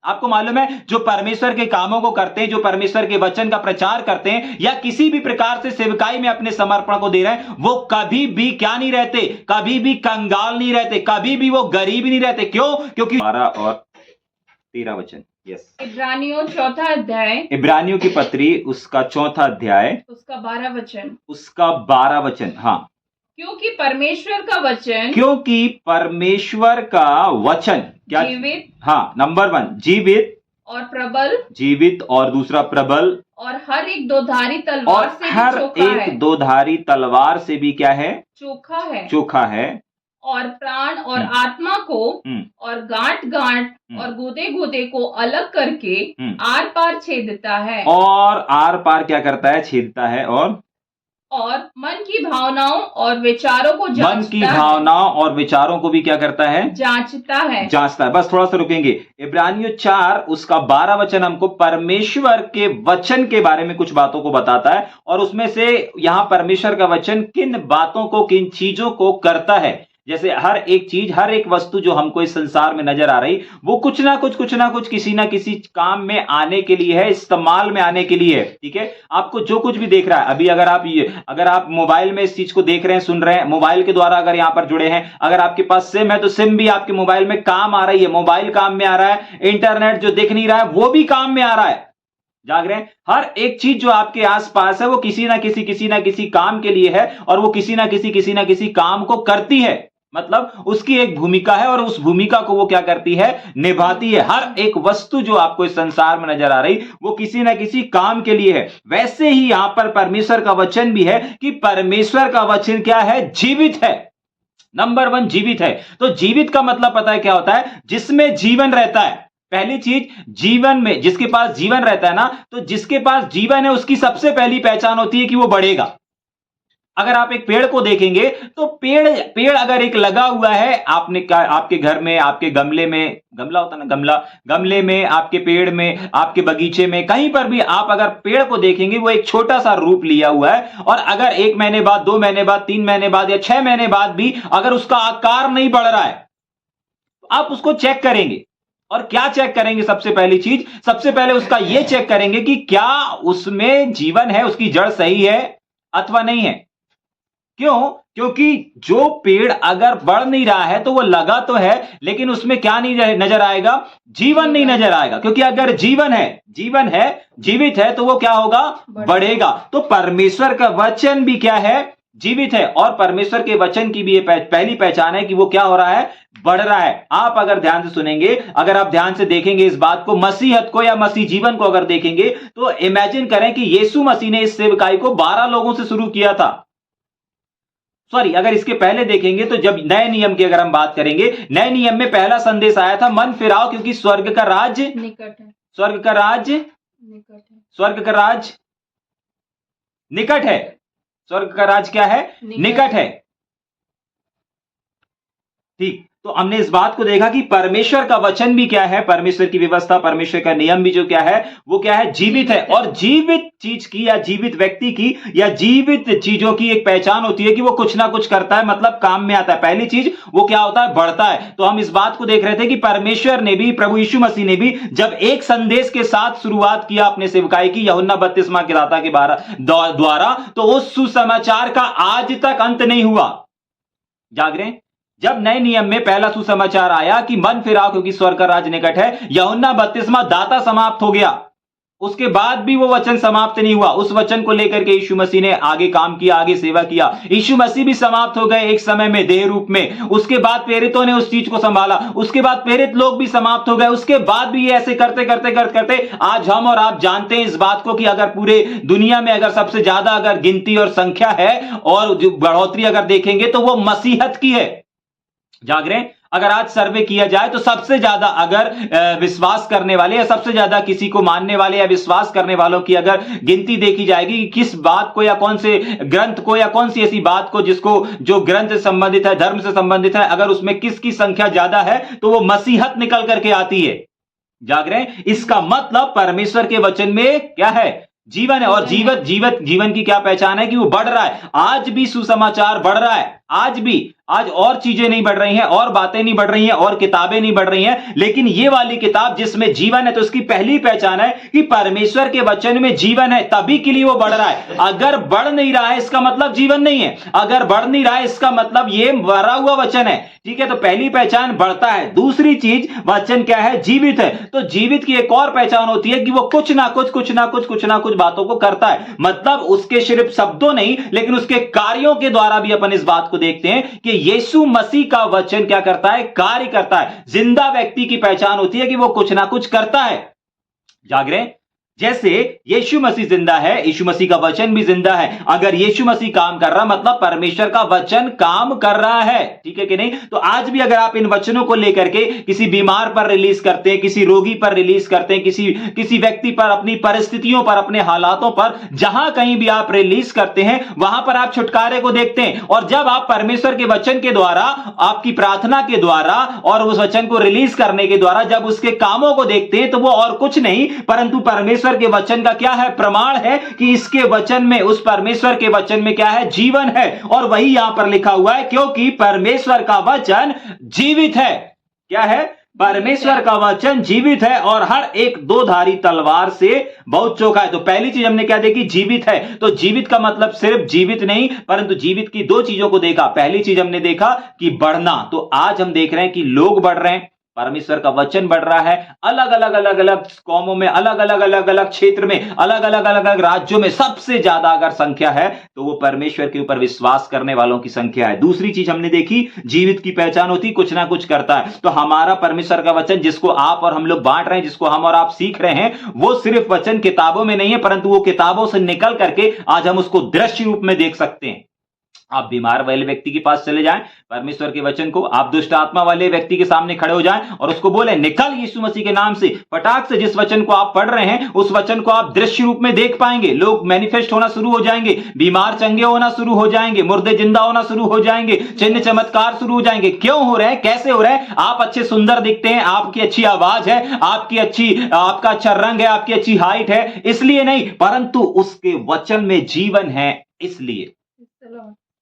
आपको मालूम है जो परमेश्वर के कामों को करते हैं, जो परमेश्वर के वचन का प्रचार करते हैं या किसी भी प्रकार से सेवकाई में अपने समर्पण को दे रहे हैं, वो कभी भी क्या नहीं रहते, कभी भी कंगाल नहीं रहते, कभी भी वो गरीब नहीं रहते। क्यों? क्योंकि 12 और 13 वचन। यस, इब्रानियों 4 अध्याय, इब्रानियों की पत्री उसका 4 अध्याय उसका 12 वचन। उसका 12 वचन। हाँ, क्योंकि परमेश्वर का वचन, क्योंकि परमेश्वर का वचन क्या? जीवित, हाँ, नंबर 1 जीवित और प्रबल, जीवित, और दूसरा प्रबल, और हर एक दोधारी और तलवार से भी हर चोखा है। एक दोधारी तलवार से भी क्या है? चोखा है। चोखा है। और प्राण और आत्मा को और गांठ गांठ और गूदे गूदे को अलग करके आर पार छेदता है। और आर पार क्या करता है? छेदता है। और मन की भावनाओं और विचारों को जांचता है। मन की भावनाओं और विचारों को भी क्या करता है? जांचता है। जांचता है। बस थोड़ा सा रुकेंगे। इब्रानियों 4 उसका 12 वचन हमको परमेश्वर के वचन के बारे में कुछ बातों को बताता है, और उसमें से यहां परमेश्वर का वचन किन बातों को, किन चीजों को करता है। जैसे हर एक चीज, हर एक वस्तु जो हमको इस संसार में नजर आ रही, वो कुछ ना कुछ किसी ना किसी काम में आने के लिए है, इस्तेमाल में आने के लिए है। ठीक है, आपको जो कुछ भी देख रहा है अभी, अगर आप मोबाइल में इस चीज को देख रहे हैं, सुन रहे हैं, मोबाइल के द्वारा अगर यहां पर जुड़े हैं, अगर आपके पास सिम है तो सिम भी आपके मोबाइल में काम आ रही है, मोबाइल काम में आ रहा है, इंटरनेट जो दिख नहीं रहा है वो भी काम में आ रहा है। जाग रहे हैं? हर एक चीज जो आपके आसपास है वो किसी ना किसी काम के लिए है, और वो किसी ना किसी काम को करती है। मतलब उसकी एक भूमिका है, और उस भूमिका को वो क्या करती है? निभाती है। हर एक वस्तु जो आपको इस संसार में नजर आ रही, वो किसी ना किसी काम के लिए है। वैसे ही यहां पर परमेश्वर का वचन भी है कि परमेश्वर का वचन क्या है? जीवित है। नंबर 1 जीवित है। तो जीवित का मतलब पता है क्या होता है? जिसमें जीवन रहता है। पहली चीज, जीवन में जिसके पास जीवन रहता है ना, तो जिसके पास जीवन है उसकी सबसे पहली पहचान होती है कि वो बढ़ेगा। अगर आप एक पेड़ को देखेंगे तो पेड़ अगर एक लगा हुआ है, आपके घर में, आपके गमले में, गमला होता ना, गमले में, आपके पेड़ में, आपके बगीचे में, कहीं पर भी आप अगर पेड़ को देखेंगे, वो एक छोटा सा रूप लिया हुआ है, और अगर 1 महीने बाद, 2 महीने बाद, 3 महीने बाद या 6 महीने बाद भी अगर उसका आकार नहीं बढ़ रहा है, तो आप उसको चेक करेंगे। और क्या चेक करेंगे? सबसे पहली चीज, सबसे पहले उसका यह चेक करेंगे कि क्या उसमें जीवन है, उसकी जड़ सही है अथवा नहीं है। क्यों? क्योंकि जो पेड़ अगर बढ़ नहीं रहा है तो वो लगा तो है, लेकिन उसमें क्या नहीं नजर आएगा? जीवन नहीं नजर आएगा। क्योंकि अगर जीवन है, जीवित है, तो वो क्या होगा? बढ़ेगा। तो परमेश्वर का वचन भी क्या है? जीवित है। और परमेश्वर के वचन की भी ये पहली पहचान है कि वो क्या हो रहा है? बढ़ रहा है। आप अगर ध्यान से सुनेंगे, अगर आप ध्यान से देखेंगे इस बात को, मसीहत को या मसीह जीवन को अगर देखेंगे, तो इमेजिन करें कि यीशु मसीह ने इस सेवकाई को 12 लोगों से शुरू किया था। सॉरी, अगर इसके पहले देखेंगे तो जब नए नियम की अगर हम बात करेंगे, नए नियम में पहला संदेश आया था, मन फिराओ क्योंकि स्वर्ग का राज निकट है। स्वर्ग का राज निकट है। स्वर्ग का राज निकट है। स्वर्ग का राज क्या है? निकट है। ठीक, तो हमने इस बात को देखा कि परमेश्वर का वचन भी क्या है? परमेश्वर की व्यवस्था, परमेश्वर का नियम भी जो क्या है? वो क्या है? जीवित है। और जीवित चीज की या जीवित व्यक्ति की या जीवित चीजों की एक पहचान होती है कि वो कुछ ना कुछ करता है, मतलब काम में आता है। पहली चीज वो क्या होता है? बढ़ता है। तो हम इस बात को देख रहे थे कि परमेश्वर ने भी, प्रभु यीशु मसीह ने भी जब एक संदेश के साथ शुरुआत किया अपने सेवकाई की, यूहन्ना बपतिस्मा के दाता के द्वारा, तो उस सुसमाचार का आज तक अंत नहीं हुआ। जाग रहे हैं? जब नए नियम में पहला सुसमाचार आया कि मन फिराओ क्योंकि स्वर्ग का राज निकट है, यूहन्ना बपतिस्मा दाता समाप्त हो गया, उसके बाद भी वो वचन समाप्त नहीं हुआ। उस वचन को लेकर के यीशु मसीह ने आगे काम किया, आगे सेवा किया। यीशु मसीह भी समाप्त हो गए एक समय में देह रूप में। उसके बाद प्रेरितों ने उस चीज को संभाला। उसके बाद प्रेरित लोग भी समाप्त हो गए। उसके बाद भी ये ऐसे करते करते आज हम और आप जानते हैं इस बात को कि अगर पूरे दुनिया में अगर सबसे ज्यादा अगर गिनती और संख्या है और जो बढ़ोतरी अगर देखेंगे तो वो मसीहत की है। जाग रहे हैं? अगर आज सर्वे किया जाए तो सबसे ज्यादा अगर विश्वास करने वाले या सबसे ज्यादा किसी को मानने वाले या विश्वास करने वालों की अगर गिनती देखी जाएगी कि किस बात को या कौन से ग्रंथ को या कौन सी ऐसी बात को जिसको जो ग्रंथ से संबंधित है, धर्म से संबंधित है, अगर उसमें किसकी संख्या ज्यादा है तो वो मसीहत निकल करके आती है। जाग रहे हैं? इसका मतलब परमेश्वर के वचन में क्या है? जीवन है। और जीवन की क्या पहचान है? कि वो बढ़ रहा है। आज भी सुसमाचार बढ़ रहा है। आज और चीजें नहीं बढ़ रही हैं, और बातें नहीं बढ़ रही हैं, और किताबें नहीं बढ़ रही हैं, लेकिन ये वाली किताब जिसमें जीवन है, तो उसकी पहली पहचान है कि परमेश्वर के वचन में जीवन है, तभी के लिए वो बढ़ रहा है। अगर बढ़ नहीं रहा है इसका मतलब जीवन नहीं है, अगर बढ़ नहीं रहा है इसका मतलब ये मरा हुआ वचन है। ठीक है, तो पहली पहचान बढ़ता है। दूसरी चीज, वचन क्या है? जीवित है। तो जीवित की एक और पहचान होती है कि वो कुछ ना कुछ बातों को करता है। मतलब उसके सिर्फ शब्दों नहीं, लेकिन उसके कार्यों के द्वारा भी अपन इस बात को देखते हैं कि यीशु मसीह का वचन क्या करता है? कार्य करता है। जिंदा व्यक्ति की पहचान होती है कि वो कुछ ना कुछ करता है। जाग रहे हैं? जैसे यीशु मसीह जिंदा है, यीशु मसीह का वचन भी जिंदा है। अगर यीशु मसीह काम कर रहा, मतलब परमेश्वर का वचन काम कर रहा है। ठीक है कि नहीं? तो आज भी अगर आप इन वचनों को लेकर के किसी बीमार पर रिलीज करते हैं, किसी रोगी पर रिलीज करते हैं, किसी व्यक्ति पर, अपनी परिस्थितियों पर, अपने हालातों पर, जहां कहीं भी आप रिलीज करते हैं, वहां पर आप छुटकारे को देखते हैं। और जब आप परमेश्वर के वचन के द्वारा, आपकी प्रार्थना के द्वारा और उस वचन को रिलीज करने के द्वारा जब उसके कामों को देखते हैं, तो वो और कुछ नहीं परंतु परमेश्वर के वचन का क्या है? प्रमाण है कि इसके वचन में, उस परमेश्वर के वचन में क्या है? जीवन है। और वही यहां पर लिखा हुआ है, क्योंकि परमेश्वर का वचन जीवित है। क्या है? परमेश्वर का वचन जीवित है और हर एक दो धारी तलवार से बहुत चौखा है। तो पहली चीज हमने क्या देखी? जीवित है। तो जीवित का मतलब सिर्फ जीवित नहीं, परंतु जीवित की दो चीजों को देखा। पहली चीज हमने देखा कि बढ़ना। तो आज हम देख रहे हैं कि लोग बढ़ रहे हैं, परमेश्वर का वचन बढ़ रहा है। अलग अलग कौमों में, अलग अलग क्षेत्र में, अलग अलग राज्यों में सबसे ज्यादा अगर संख्या है तो वो परमेश्वर के ऊपर विश्वास करने वालों की संख्या है। दूसरी चीज हमने देखी, जीवित की पहचान होती कुछ ना कुछ करता है। तो हमारा परमेश्वर का वचन जिसको आप और हम लोग बांट रहे हैं, जिसको हम और आप सीख रहे हैं, वो सिर्फ वचन किताबों में नहीं है, परंतु वो किताबों से निकल करके आज हम उसको दृश्य रूप में देख सकते हैं। आप बीमार वाले व्यक्ति के पास चले जाएं, परमेश्वर के वचन को, आप दुष्ट आत्मा वाले व्यक्ति के सामने खड़े हो जाएं और उसको बोले निकल यीशु मसीह के नाम से। फटाक से जिस वचन को आप पढ़ रहे हैं उस वचन को आप दृश्य रूप में देख पाएंगे। लोग मैनिफेस्ट होना शुरू हो जाएंगे, बीमार चंगे होना शुरू हो जाएंगे, मुर्दे जिंदा होना शुरू हो जाएंगे, चिन्ह चमत्कार शुरू हो जाएंगे। क्यों हो रहे हैं? कैसे हो रहे हैं? आप अच्छे सुंदर दिखते हैं, आपकी अच्छी आवाज है, आपका अच्छा रंग है, आपकी अच्छी हाइट है, इसलिए नहीं, परंतु उसके वचन में जीवन है, इसलिए।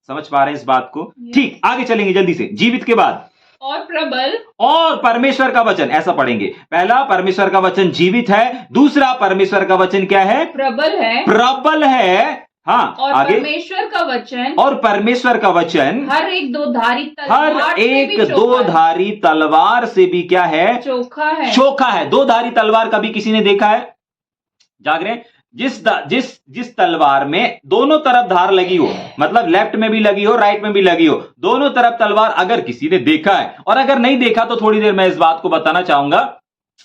समझ पा रहे हैं इस बात को? ठीक, आगे चलेंगे जल्दी से। जीवित के बाद और प्रबल और परमेश्वर का वचन, ऐसा पढ़ेंगे। पहला, परमेश्वर का वचन जीवित है। दूसरा, परमेश्वर का वचन क्या है? प्रबल है। प्रबल है। हाँ, और आगे। परमेश्वर का वचन, और परमेश्वर का वचन हर एक दो धारी तलवार, हर एक दो धारी तलवार से भी क्या है? चोखा है। चोखा है। दो धारी तलवार कभी किसी ने देखा है? जाग रहे हैं? जिस तलवार में दोनों तरफ धार लगी हो, मतलब लेफ्ट में भी लगी हो, राइट में भी लगी हो, दोनों तरफ तलवार, अगर किसी ने देखा है, और अगर नहीं देखा तो थोड़ी देर मैं इस बात को बताना चाहूंगा।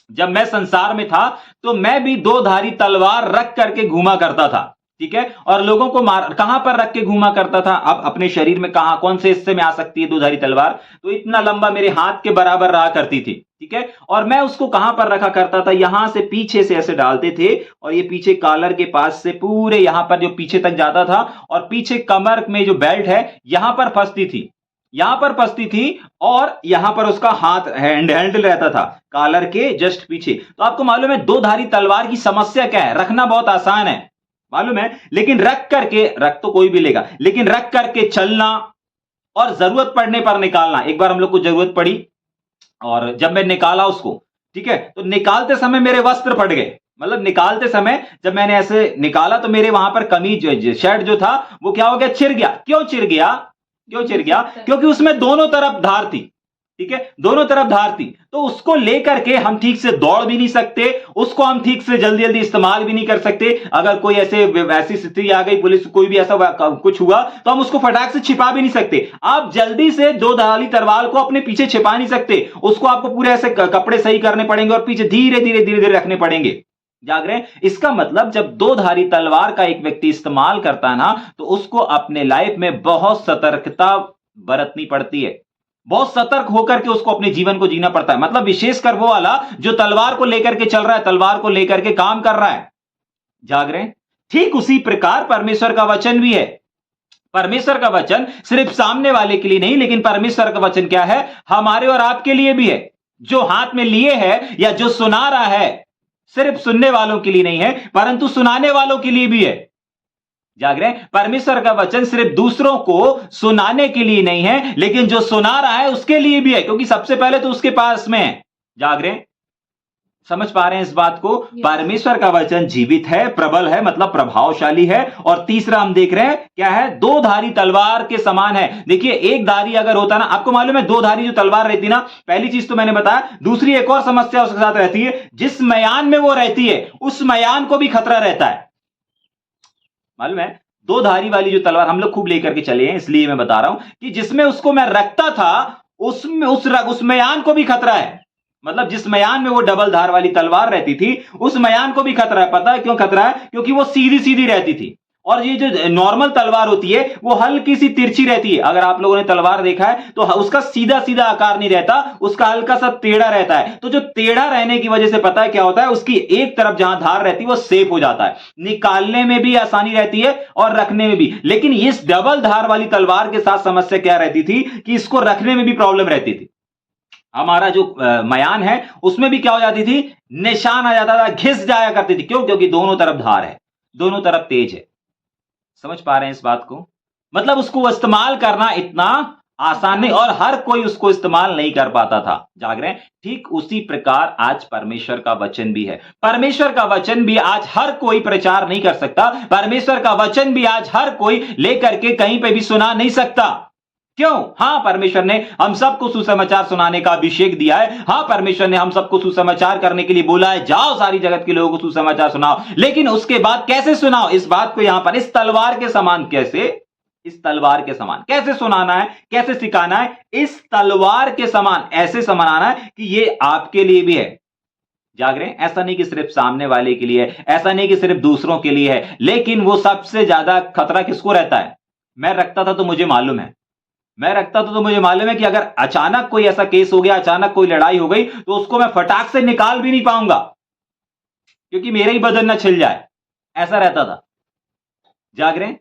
जब मैं संसार में था तो मैं भी दो धारी तलवार रख करके घूमा करता था। ठीक है, और लोगों को कहां पर रख के घूमा करता था? अब अपने शरीर में कहां, कौन से हिस्से में आ सकती है दो धारी तलवार? तो इतना लंबा मेरे हाथ के बराबर रहा करती थी। ठीक है, और मैं उसको कहां पर रखा करता था? यहां से पीछे से ऐसे डालते थे और ये पीछे कॉलर के पास से पूरे यहां पर जो पीछे तक जाता था, और पीछे कमर में जो बेल्ट है यहां पर फंसती थी, यहां पर फंसती थी, और यहां पर उसका हाथ हैंडल रहता था कॉलर के जस्ट पीछे। तो आपको मालूम है दो धारी तलवार की समस्या क्या है? रखना बहुत आसान है, मालूम है, लेकिन रख तो कोई भी लेगा, लेकिन रख करके चलना और जरूरत पड़ने पर निकालना। एक बार हम लोग को जरूरत पड़ी और जब मैं निकाला उसको, ठीक है, तो निकालते समय मेरे वस्त्र फट गए। मतलब निकालते समय जब मैंने ऐसे निकाला तो मेरे वहां पर कमीज, शर्ट जो था वो क्या हो गया? चिर गया। क्यों चिर गया? क्योंकि उसमें दोनों तरफ धार थी। ठीक है, दोनों तरफ धार थी, तो उसको लेकर के हम ठीक से दौड़ भी नहीं सकते, उसको हम ठीक से जल्दी जल्दी इस्तेमाल भी नहीं कर सकते। अगर कोई ऐसी स्थिति आ गई, पुलिस कोई भी ऐसा कुछ हुआ, तो हम उसको फटाक से छिपा भी नहीं सकते। आप जल्दी से दो धारी तलवार को अपने पीछे छिपा नहीं सकते, उसको आपको पूरे ऐसे कपड़े सही करने पड़ेंगे और पीछे धीरे धीरे रखने पड़ेंगे। जाग रहे हैं? इसका मतलब जब दो धारी तलवार का एक व्यक्ति इस्तेमाल करता है ना, तो उसको अपने लाइफ में बहुत सतर्कता बरतनी पड़ती है, बहुत सतर्क होकर के उसको अपने जीवन को जीना पड़ता है। मतलब विशेषकर वो वाला जो तलवार को लेकर के चल रहा है, तलवार को लेकर के काम कर रहा है। जाग रहे हैं? ठीक उसी प्रकार परमेश्वर का वचन भी है। परमेश्वर का वचन सिर्फ सामने वाले के लिए नहीं, लेकिन परमेश्वर का वचन क्या है? हमारे और आपके लिए भी है। जो हाथ में लिए है या जो सुना रहा है, सिर्फ सुनने वालों के लिए नहीं है, परंतु सुनाने वालों के लिए भी है। जाग रहे हैं? परमेश्वर का वचन सिर्फ दूसरों को सुनाने के लिए नहीं है, लेकिन जो सुना रहा है उसके लिए भी है, क्योंकि सबसे पहले तो उसके पास में है। जाग रहे हैं? समझ पा रहे हैं इस बात को? परमेश्वर का वचन जीवित है, प्रबल है, मतलब प्रभावशाली है। और तीसरा हम देख रहे हैं क्या है? दो धारी तलवार के समान है। देखिए, एक धारी अगर होता ना, आपको मालूम है दो धारी जो तलवार रहती ना, पहली चीज तो मैंने बताया, दूसरी एक और समस्या उसके साथ रहती है, जिस मयान में वो रहती है उस मयान को भी खतरा रहता है। मालूम है? दो धारी वाली जो तलवार हम लोग खूब लेकर के चले हैं, इसलिए मैं बता रहा हूं कि जिसमें उसको मैं रखता था उसमें उस मयान को भी खतरा है। मतलब जिस मयान में वो डबल धार वाली तलवार रहती थी उस मयान को भी खतरा है। पता है क्यों खतरा है? क्योंकि वो सीधी सीधी रहती थी, और ये जो नॉर्मल तलवार होती है वो हल्की सी तिरछी रहती है। अगर आप लोगों ने तलवार देखा है तो उसका सीधा सीधा आकार नहीं रहता, उसका हल्का सा टेढ़ा रहता है। तो जो टेढ़ा रहने की वजह से पता है क्या होता है? उसकी एक तरफ जहां धार रहती है वो सेफ हो जाता है, निकालने में भी आसानी रहती है और रखने में भी। लेकिन इस डबल धार वाली तलवार के साथ समस्या क्या रहती थी कि इसको रखने में भी प्रॉब्लम रहती थी। हमारा जो मयान है उसमें भी क्या हो जाती थी? निशान आ जाता था, घिस जाया करती थी। क्यों? क्योंकि दोनों तरफ धार है, दोनों तरफ तेज है। समझ पा रहे हैं इस बात को? मतलब उसको इस्तेमाल करना इतना आसान नहीं, और हर कोई उसको इस्तेमाल नहीं कर पाता था। जाग रहे हैं? ठीक उसी प्रकार आज परमेश्वर का वचन भी है। परमेश्वर का वचन भी आज हर कोई प्रचार नहीं कर सकता। परमेश्वर का वचन भी आज हर कोई लेकर के कहीं पे भी सुना नहीं सकता। क्यों? हां, परमेश्वर ने हम सबको सुसमाचार सुनाने का अभिषेक दिया है। हां, परमेश्वर ने हम सबको सुसमाचार करने के लिए बोला है, जाओ सारी जगत के लोगों को सुसमाचार सुनाओ। लेकिन उसके बाद कैसे सुनाओ? इस बात को यहां पर इस तलवार के समान कैसे, इस तलवार के समान कैसे सुनाना है, कैसे सिखाना है? इस तलवार के समान ऐसे समझाना है कि ये आपके लिए भी है। जाग रहे हैं? ऐसा नहीं कि सिर्फ सामने वाले के लिए है, ऐसा नहीं कि सिर्फ दूसरों के लिए है, लेकिन वो सबसे ज्यादा खतरा किसको रहता है? मैं रखता था तो मुझे मालूम है, मैं रखता था तो मुझे मालूम है कि अगर अचानक कोई ऐसा केस हो गया, अचानक कोई लड़ाई हो गई, तो उसको मैं फटाक से निकाल भी नहीं पाऊंगा, क्योंकि मेरा ही बदन ना छिल जाए। ऐसा रहता था। जाग रहे हैं?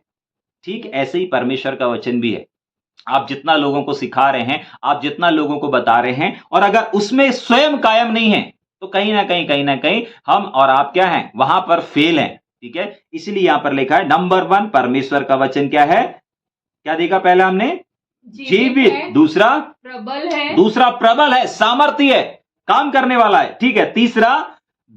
ठीक ऐसे ही परमेश्वर का वचन भी है। आप जितना लोगों को सिखा रहे हैं, आप जितना लोगों को बता रहे हैं, और अगर उसमें स्वयं कायम नहीं है, तो कहीं ना कहीं हम और आप क्या हैं? वहां पर फेल हैं। ठीक है? इसलिए यहां पर लिखा है नंबर 1 परमेश्वर का वचन क्या है? क्या देखा पहले हमने? जीवित। दूसरा प्रबल है, सामर्थ्य है, काम करने वाला है। ठीक है? तीसरा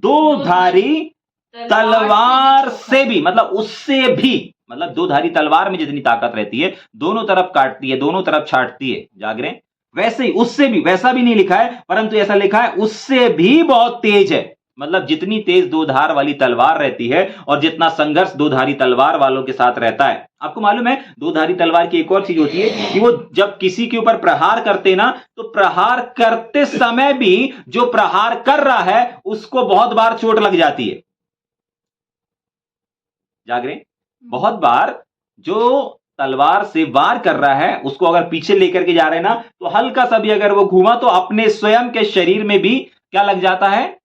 दो धारी तलवार से भी, मतलब उससे भी, मतलब दो धारी तलवार में जितनी ताकत रहती है, दोनों तरफ काटती है, दोनों तरफ छाटती है। जाग रहे हैं? वैसे ही उससे भी, वैसा भी नहीं लिखा है, परंतु ऐसा लिखा है उससे भी बहुत तेज है। मतलब जितनी तेज दो धार वाली तलवार रहती है और जितना संघर्ष दो धारी तलवार वालों के साथ रहता है। आपको मालूम है दो धारी तलवार की एक और चीज होती है कि वो जब किसी के ऊपर प्रहार करते ना, तो प्रहार करते समय भी जो प्रहार कर रहा है उसको बहुत बार चोट लग जाती है। जाग रहे हैं? बहुत बार जो तलवार से वार कर रहा है उसको अगर पीछे लेकर के जा रहे हैं ना, तो हल्का सा भी अगर वो घूमा तो अपने स्वयं के शरीर में भी क्या लग जाता है?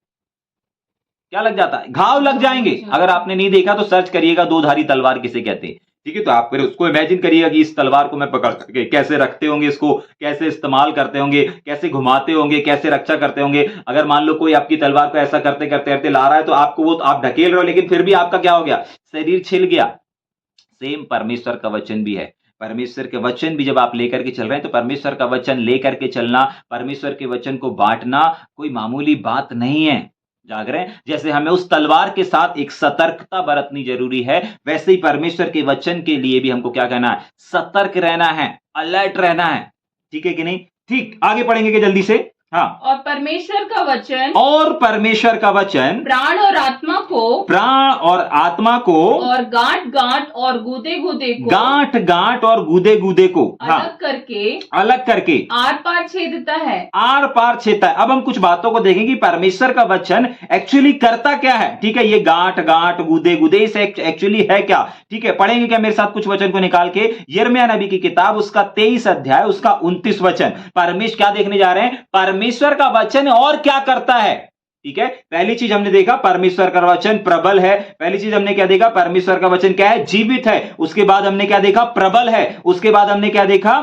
क्या लग जाता है? घाव लग जाएंगे। अगर आपने नहीं देखा तो सर्च करिएगा दो धारी तलवार किसे कहते हैं। ठीक है? तो आप फिर उसको इमेजिन करिएगा कि इस तलवार को मैं पकड़ करके कैसे रखते होंगे, इसको कैसे इस्तेमाल करते होंगे, कैसे घुमाते होंगे, कैसे रक्षा करते होंगे। अगर मान लो कोई आपकी तलवार को ऐसा करते करते करते ला रहा है तो आपको वो, आप ढकेल रहे हो, लेकिन फिर भी आपका क्या हो गया? शरीर छिल गया। सेम परमेश्वर का वचन भी है। परमेश्वर के वचन भी जब आप लेकर के चल रहे हैं, तो परमेश्वर का वचन लेकर के चलना, परमेश्वर के वचन को बांटना कोई मामूली बात नहीं है। जाग रहे हैं? जैसे हमें उस तलवार के साथ एक सतर्कता बरतनी जरूरी है, वैसे ही परमेश्वर के वचन के लिए भी हमको क्या कहना है? सतर्क रहना है, अलर्ट रहना है। ठीक है कि नहीं? ठीक, आगे पढ़ेंगे कि जल्दी से? हाँ। और परमेश्वर का वचन प्राण और आत्मा को और गांठ गांठ और गूदे गूदे को अलग करके आर पार छेदता है। अब हम कुछ बातों को देखें कि परमेश्वर का वचन एक्चुअली करता क्या है। ठीक है? ये गांठ गांठ गूदे गूदे इसे एक्चुअली है क्या? ठीक है? पढ़ेंगे क्या मेरे साथ कुछ वचन को निकाल के? यिर्मयाह नबी की किताब उसका 23 अध्याय उसका 29 वचन। परमेश्वर क्या देखने जा रहे हैं? परमेश्वर का वचन और क्या करता है। ठीक है? पहली चीज हमने देखा परमेश्वर का वचन प्रबल है। पहली चीज हमने क्या देखा? परमेश्वर का वचन क्या है? जीवित है। उसके बाद हमने क्या देखा? प्रबल है। उसके बाद हमने क्या देखा?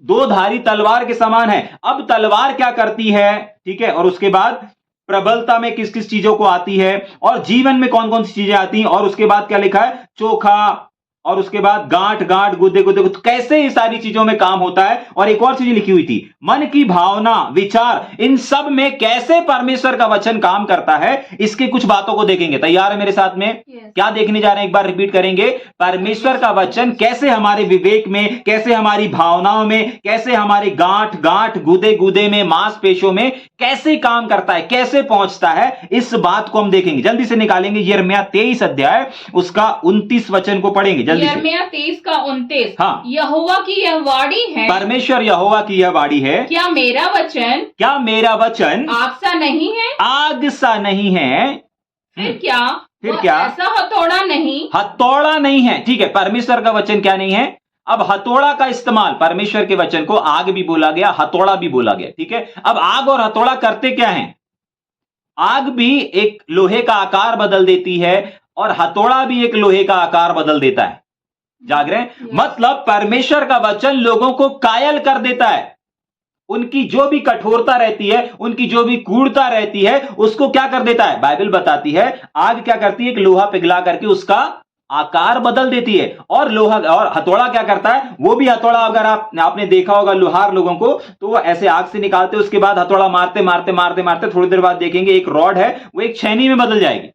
दो धारी तलवार के समान है। अब तलवार क्या करती है? ठीक है? और उसके बाद प्रबलता में किस किस चीजों को आती है, और जीवन में कौन कौन सी चीजें आती हैं, और उसके बाद क्या लिखा है? चोखा, और उसके बाद गांठ गांठ गुदे गुदे कैसे ये सारी चीजों में काम होता है। और एक और चीज लिखी हुई थी, मन की भावना विचार इन सब में कैसे परमेश्वर का वचन काम करता है, इसके कुछ बातों को देखेंगे। तैयार है मेरे साथ में? क्या देखने जा रहे हैं, एक बार रिपीट करेंगे। परमेश्वर का वचन कैसे हमारे विवेक में, कैसे हमारी भावनाओं में, कैसे हमारी गांठ गांठ गुदे गुदे में, मांसपेशियों में कैसे काम करता है, कैसे पहुंचता है, इस बात को हम देखेंगे। जल्दी से निकालेंगे यिर्मयाह 23 अध्याय उसका 29 वचन को पढ़ेंगे जल्दी से। यिर्मयाह 23 का 29। हाँ। यहोवा की यह वाणी है, परमेश्वर यहोवा की यह वाणी है, क्या मेरा वचन आग सा नहीं है, आग सा नहीं है, फिर क्या ऐसा हथौड़ा नहीं है। ठीक है, परमेश्वर का वचन क्या नहीं है। अब हथौड़ा का इस्तेमाल, परमेश्वर के वचन को आग भी बोला गया, हथौड़ा भी बोला गया। ठीक है, अब आग और हथौड़ा करते क्या है? आग भी एक लोहे का आकार बदल देती है और हथौड़ा भी एक लोहे का आकार बदल देता है। जाग रहे हैं? मतलब परमेश्वर का वचन लोगों को कायल कर देता है। उनकी जो भी कठोरता रहती है, उनकी जो भी क्रूरता रहती है, उसको क्या कर देता है? बाइबल बताती है आग क्या करती है, एक लोहा पिघला करके उसका आकार बदल देती है। और लोहा और हथौड़ा क्या करता है, वो भी हथौड़ा, अगर आपने देखा होगा लोहार लोगों को, तो वो ऐसे आग से निकालते, उसके बाद हथौड़ा मारते मारते मारते मारते थोड़ी देर बाद देखेंगे एक रॉड है वो एक छेनी में बदल जाएगी।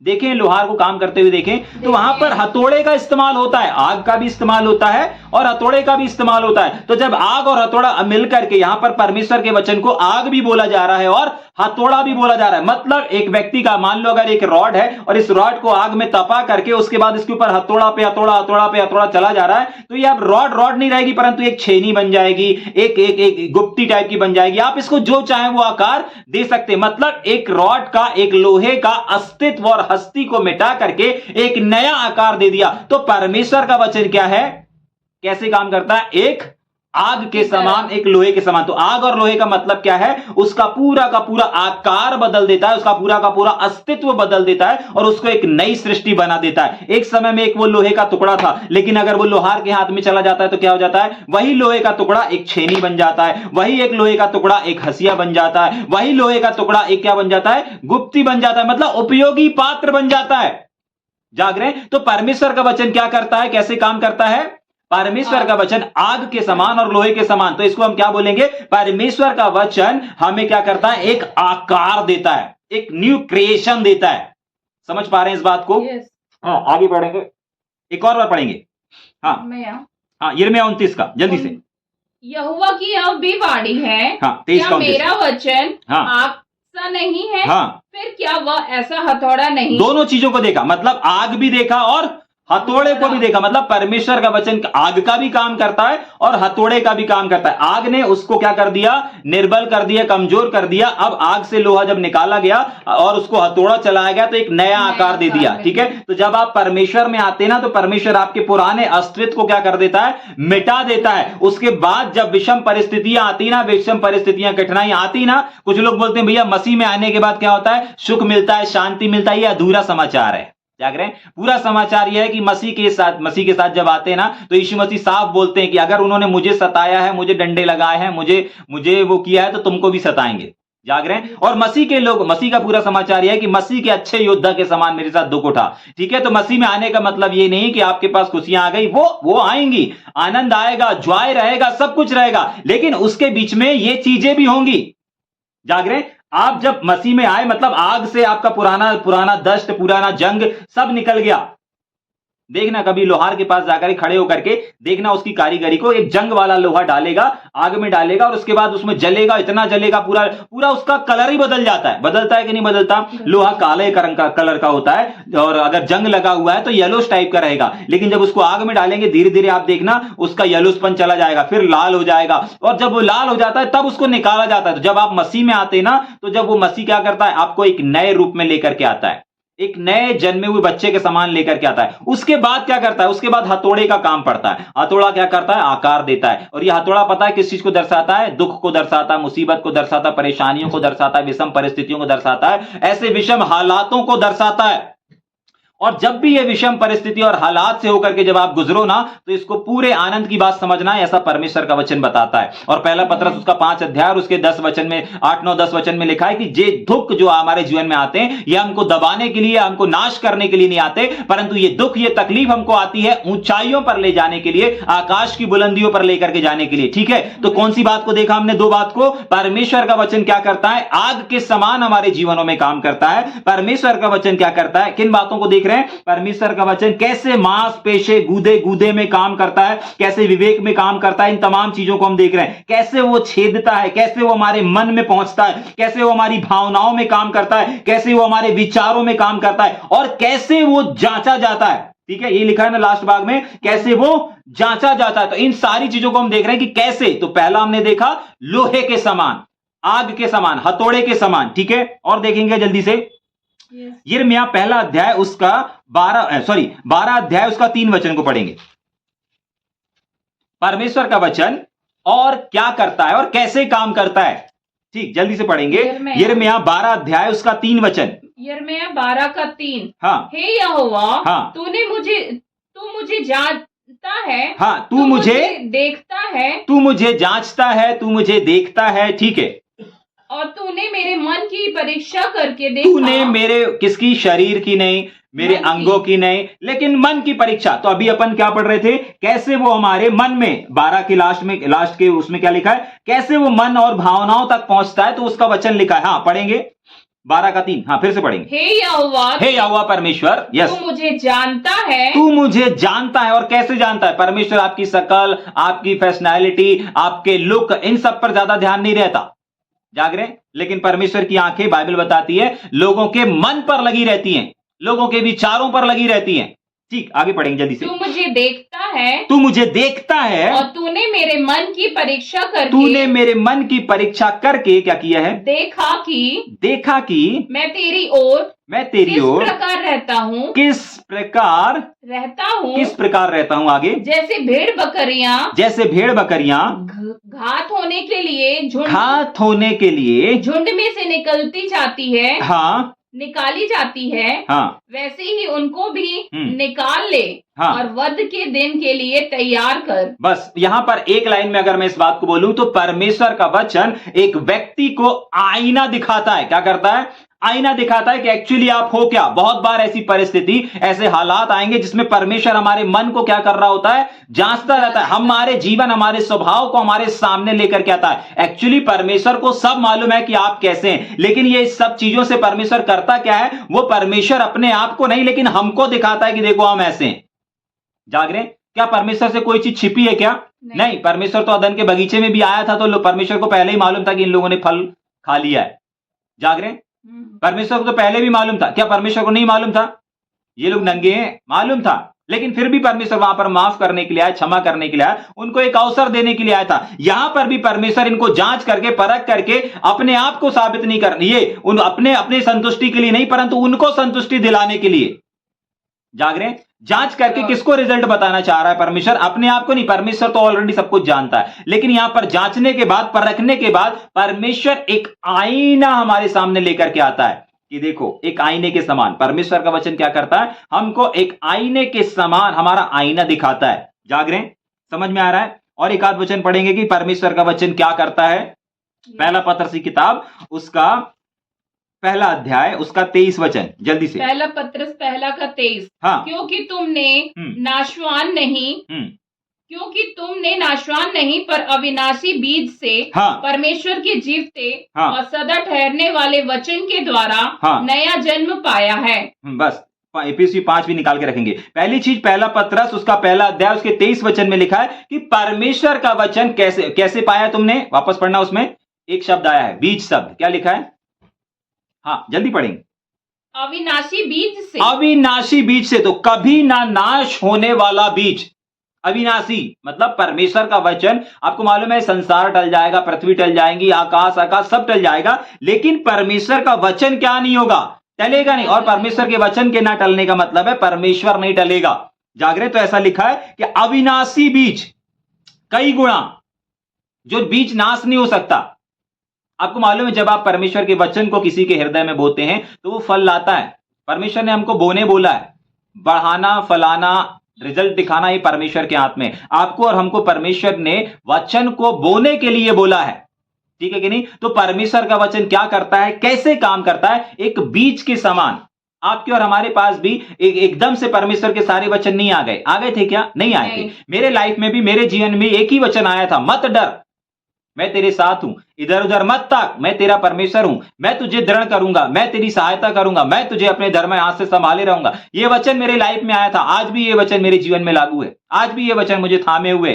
देखें लोहार को काम करते हुए देखें तो वहां पर हथौड़े का इस्तेमाल होता है, आग का भी इस्तेमाल होता है और हथौड़े का भी इस्तेमाल होता है। तो जब आग और हथौड़ा मिलकर के यहां पर परमेश्वर के वचन को आग भी बोला जा रहा है और हथौड़ा भी बोला जा रहा है। मतलब एक व्यक्ति का, मान लो अगर एक रॉड है और इस रॉड को आग में तपा करके उसके बाद इसके ऊपर हथौड़ा पे हथौड़ा हथौड़ा पे हथौड़ा चला जा रहा है, तो ये अब रॉड नहीं रहेगी, परंतु एक छेनी बन जाएगी, एक गुप्ती टाइप की बन जाएगी। आप इसको जो चाहे वो आकार दे सकते। मतलब एक रॉड का, एक लोहे का अस्तित्व और हस्ती को मिटा करके एक नया आकार दे दिया। तो परमेश्वर का वचन क्या है, कैसे काम करता है? एक आग के समान, एक लोहे के समान। तो आग और लोहे का मतलब क्या है? उसका पूरा का पूरा आकार बदल देता है, उसका पूरा का पूरा अस्तित्व बदल देता है और उसको एक नई सृष्टि बना देता है। एक समय में एक वो लोहे का टुकड़ा था, लेकिन अगर वो लोहार के हाथ में चला जाता है तो क्या हो जाता है? वही लोहे का टुकड़ा एक छेनी बन जाता है, वही एक लोहे का टुकड़ा एक हसिया बन जाता है, वही लोहे का टुकड़ा एक क्या बन जाता है? गुप्ती बन जाता है, मतलब उपयोगी पात्र बन जाता है। जाग रहे हैं? तो परमेश्वर का वचन क्या करता है, कैसे काम करता है? परमेश्वर का वचन आग के समान और लोहे के समान। तो इसको हम क्या बोलेंगे? परमेश्वर का वचन हमें क्या करता है? एक आकार देता है, एक न्यू क्रिएशन देता है। समझ पा रहे हैं इस बात को? हाँ, आगे बढ़ेंगे, एक और बार पढ़ेंगे। हाँ, यिर्मयाह 29 का जल्दी से। यहोवा की यह भी वाणी है, हाँ, क्या मेरा वचन आग सा नहीं है, हाँ, फिर क्या वह ऐसा हथौड़ा नहीं। दोनों चीजों को देखा, मतलब आग भी देखा और हथौड़े को भी देखा। मतलब परमेश्वर का वचन आग का भी काम करता है और हथौड़े का भी काम करता है। आग ने उसको क्या कर दिया? निर्बल कर दिया, कमजोर कर दिया। अब आग से लोहा जब निकाला गया और उसको हथौड़ा चलाया गया तो एक नया आकार दे दिया। ठीक है, तो जब आप परमेश्वर में आते ना, तो परमेश्वर आपके पुराने अस्तित्व को क्या कर देता है? मिटा देता है। उसके बाद जब विषम परिस्थितियां आती ना, विषम परिस्थितियां, कठिनाई आती ना, कुछ लोग बोलते हैं भैया मसीह में आने के बाद क्या होता है? सुख मिलता है, शांति मिलता है। ये अधूरा समाचार है। जाग रहे हैं? पूरा समाचार यह है कि मसीह के साथ जब आते हैं ना, तो यीशु मसीह साफ बोलते हैं कि अगर उन्होंने मुझे सताया है, मुझे डंडे लगाए हैं, मुझे वो किया है, तो तुमको भी सताएंगे। जाग रहे हैं? और मसीह का पूरा समाचार यह है कि मसीह के अच्छे योद्धा के समान मेरे साथ दुख उठा। ठीक है, तो मसीह में आने का मतलब ये नहीं कि आपके पास खुशियां आ गई, वो आएंगी, आनंद आएगा, जॉय रहेगा, सब कुछ रहेगा, लेकिन उसके बीच में ये चीजें भी होंगी। जाग रहे हैं? आप जब मसीह में आए, मतलब आग से आपका पुराना दस्त, पुराना जंग सब निकल गया। देखना कभी लोहार के पास जाकर खड़े होकर के देखना उसकी कारीगरी को। एक जंग वाला लोहा डालेगा, आग में डालेगा और उसके बाद उसमें जलेगा, इतना जलेगा, पूरा उसका कलर ही बदल जाता है। बदलता है कि नहीं बदलता? लोहा काले कलर का होता है और अगर जंग लगा हुआ है तो येलोस टाइप का रहेगा, लेकिन जब उसको आग में डालेंगे धीरे धीरे आप देखना उसका येलोसपन चला जाएगा, फिर लाल हो जाएगा, और जब वो लाल हो जाता है तब उसको निकाला जाता है। तो जब आप मसीह में आते हैं ना, तो जब वो मसीह क्या करता है? आपको एक नए रूप में लेकर के आता है, एक नए जन्मे हुए बच्चे के समान लेकर के आता है। उसके बाद क्या करता है? उसके बाद हथौड़े का काम पड़ता है। हथौड़ा क्या करता है? आकार देता है। और यह हथौड़ा पता है किस चीज को दर्शाता है? दुख को दर्शाता है, मुसीबत को दर्शाता है, परेशानियों को दर्शाता है, विषम परिस्थितियों को दर्शाता है, ऐसे विषम हालातों को दर्शाता है। और जब भी ये विषम परिस्थिति और हालात से होकर के जब आप गुजरो ना, तो इसको पूरे आनंद की बात समझना है, ऐसा परमेश्वर का वचन बताता है। और पहला पत्रस उसका 5 अध्याय और उसके 10 वचन में, 8, 9, 10 वचन में लिखा है कि जे दुख जो हमारे जीवन में आते हैं, ये हमको दबाने के लिए, हमको नाश करने के लिए नहीं आते, परंतु ये दुख, ये तकलीफ हमको आती है ऊंचाइयों पर ले जाने के लिए, आकाश की बुलंदियों पर लेकर के जाने के लिए। ठीक है, तो कौन सी बात को देखा हमने? 2 बात को। परमेश्वर का वचन क्या करता है? आग के समान हमारे जीवनों में काम करता है। परमेश्वर का वचन क्या करता है? किन बातों को देख रहे हैं? परमेश्वर का वचन कैसे मांसपेशे गूदे गूदे में काम करता है, कैसे विवेक में काम करता है, इन तमाम चीजों को हम देख रहे हैं। कैसे वो छेदता है, कैसे वो हमारे मन में पहुंचता है, कैसे वो हमारी भावनाओं में काम करता है, कैसे वो हमारे विचारों में काम करता है, और कैसे वो जांचा जाता है। ठीक है, ये लिखा है ना लास्ट भाग में, कैसे वो जांचा जाता है। तो इन सारी चीजों को हम देख रहे हैं कि कैसे। तो पहला हमने देखा लोहे के समान, आग के समान, हथौड़े के समान। ठीक है, और देखेंगे जल्दी से यिर्मयाह पहला अध्याय उसका 12 अध्याय उसका 3 वचन को पढ़ेंगे। परमेश्वर का वचन और क्या करता है और कैसे काम करता है। ठीक, जल्दी से पढ़ेंगे। यिर्मयाह 12 अध्याय उसका 3 वचन। यिर्मयाह 12 का 3। हाँ, हे यहोवा, हाँ, तू मुझे जानता है। हाँ, तू मुझे देखता है। तू मुझे जांचता है, तू मुझे देखता है। ठीक है, और तूने मेरे मन की परीक्षा करके देखा। तूने मेरे, किसकी? शरीर की नहीं, मेरे अंगों की नहीं, लेकिन मन की परीक्षा। तो अभी अपन क्या पढ़ रहे थे? कैसे वो हमारे मन में, 12 के लास्ट के उसमें क्या लिखा है? कैसे वो मन और भावनाओं तक पहुंचता है, तो उसका वचन लिखा है। हाँ, पढ़ेंगे 12 का 3। हाँ, फिर से पढ़ेंगे। हे यहोवा परमेश्वर, यस, तू मुझे जानता है। तू मुझे जानता है। और कैसे जानता है? परमेश्वर आपकी शकल, आपकी पर्सनैलिटी, आपके लुक, इन सब पर ज्यादा ध्यान नहीं रहता, जाग रहे हैं? लेकिन परमेश्वर की आंखें, बाइबल बताती है, लोगों के मन पर लगी रहती हैं, लोगों के विचारों पर लगी रहती हैं। ठीक, आगे पढ़ेंगे जल्दी से। तू मुझे देखता है। तू मुझे देखता है, और तूने मेरे मन की परीक्षा करके, तूने मेरे मन की परीक्षा करके क्या किया है? देखा कि मैं तेरी ओर किस प्रकार रहता हूँ। किस प्रकार रहता हूँ। आगे, जैसे भेड़ बकरियां घात होने के लिए झुंड में से निकाली जाती है। हाँ, वैसे ही उनको भी निकाल ले। हाँ, और वध के दिन के लिए तैयार कर। बस यहां पर एक लाइन में अगर मैं इस बात को बोलूं, तो परमेश्वर का वचन एक व्यक्ति को आईना दिखाता है। क्या करता है? आईना दिखाता है कि एक्चुअली आप हो क्या। बहुत बार ऐसी परिस्थिति, ऐसे हालात आएंगे जिसमें परमेश्वर हमारे मन को क्या कर रहा होता है? जांचता रहता है। हमारे जीवन, हमारे स्वभाव को हमारे सामने लेकर के आता है। एक्चुअली परमेश्वर को सब मालूम है कि आप कैसे हैं, लेकिन ये सब चीजों से परमेश्वर करता क्या है? वो परमेश्वर अपने आप को नहीं, लेकिन हमको दिखाता है कि देखो हम ऐसे हैं। जाग रहे हैं? क्या परमेश्वर से कोई चीज छिपी है क्या? नहीं। परमेश्वर तो अदन के बगीचे में भी आया था, तो परमेश्वर को पहले ही मालूम था कि इन लोगों ने फल खा लिया है। जाग रहे हैं? परमेश्वर को तो पहले भी मालूम था। क्या परमेश्वर को नहीं मालूम था ये लोग नंगे हैं? मालूम था, लेकिन फिर भी परमेश्वर वहां पर माफ करने के लिए आया, क्षमा करने के लिए आया, उनको एक अवसर देने के लिए आया था। यहां पर भी परमेश्वर इनको जांच करके, परख करके, अपने आप को साबित नहीं करने, ये उन अपने संतुष्टि के लिए नहीं, परंतु उनको संतुष्टि दिलाने के लिए। जाग रहे हैं? जांच करके किसको रिजल्ट बताना चाह रहा है परमेश्वर? अपने आप को नहीं। परमेश्वर तो ऑलरेडी सब कुछ जानता है, लेकिन यहां पर जांचने के बाद, परखने के बाद, परमेश्वर एक आईना हमारे सामने लेकर के आता है कि देखो, एक आईने के समान। परमेश्वर का वचन क्या करता है? हमको एक आईने के समान हमारा आईना दिखाता है। जाग रहे हैं? समझ में आ रहा है? और एक आध वचन पढ़ेंगे कि परमेश्वर का वचन क्या करता है। पहला पत्रस की किताब उसका पहला अध्याय उसका 23 वचन, जल्दी से। पहला पत्रस पहला का 23। हाँ, क्योंकि तुमने नाशवान नहीं पर अविनाशी बीज से, हाँ, परमेश्वर के जीवते, हाँ, और सदा ठहरने वाले वचन के द्वारा, हाँ, नया जन्म पाया है। बस एफएससी 5 भी निकाल के रखेंगे। पहली चीज, पहला पत्रस उसका पहला अध्याय उसके 23 वचन में लिखा है कि परमेश्वर का वचन कैसे पाया तुमने। वापस पढ़ना, उसमें एक शब्द आया है, बीज शब्द। क्या लिखा है? हाँ, जल्दी पढ़ेंगे। अविनाशी बीज से। तो कभी ना नाश होने वाला बीज। अविनाशी मतलब परमेश्वर का वचन। आपको मालूम है संसार टल जाएगा, पृथ्वी टल जाएंगी, आकाश सब टल जाएगा, लेकिन परमेश्वर का वचन क्या नहीं होगा? टलेगा नहीं। और परमेश्वर के वचन के ना टलने का मतलब है परमेश्वर नहीं टलेगा। जागरे? तो ऐसा लिखा है कि अविनाशी बीज, कई गुणा, जो बीज नाश नहीं हो सकता। आपको मालूम है जब आप परमेश्वर के वचन को किसी के हृदय में बोते हैं तो वो फल लाता है। परमेश्वर ने हमको बोने बोला है, बढ़ाना, फलाना, रिजल्ट दिखाना, ये परमेश्वर के हाथ में। आपको और हमको परमेश्वर ने वचन को बोने के लिए बोला है, ठीक है कि नहीं? तो परमेश्वर का वचन क्या करता है, कैसे काम करता है? एक बीज के समान आपके और हमारे पास भी एकदम से परमेश्वर के सारे वचन नहीं आ गए थे क्या? नहीं आए थे। मेरे लाइफ में भी, मेरे जीवन में एक ही वचन आया था, मत डर, मैं तेरे साथ हूं, इधर उधर मत ताक, मैं तेरा परमेश्वर हूं, मैं तुझे दृढ़ करूंगा, मैं तेरी सहायता करूंगा, मैं तुझे अपने धर्म हाथ से संभाले रहूंगा। यह वचन मेरे लाइफ में आया था, आज भी यह वचन मेरे जीवन में लागू है, आज भी यह वचन मुझे थामे हुए।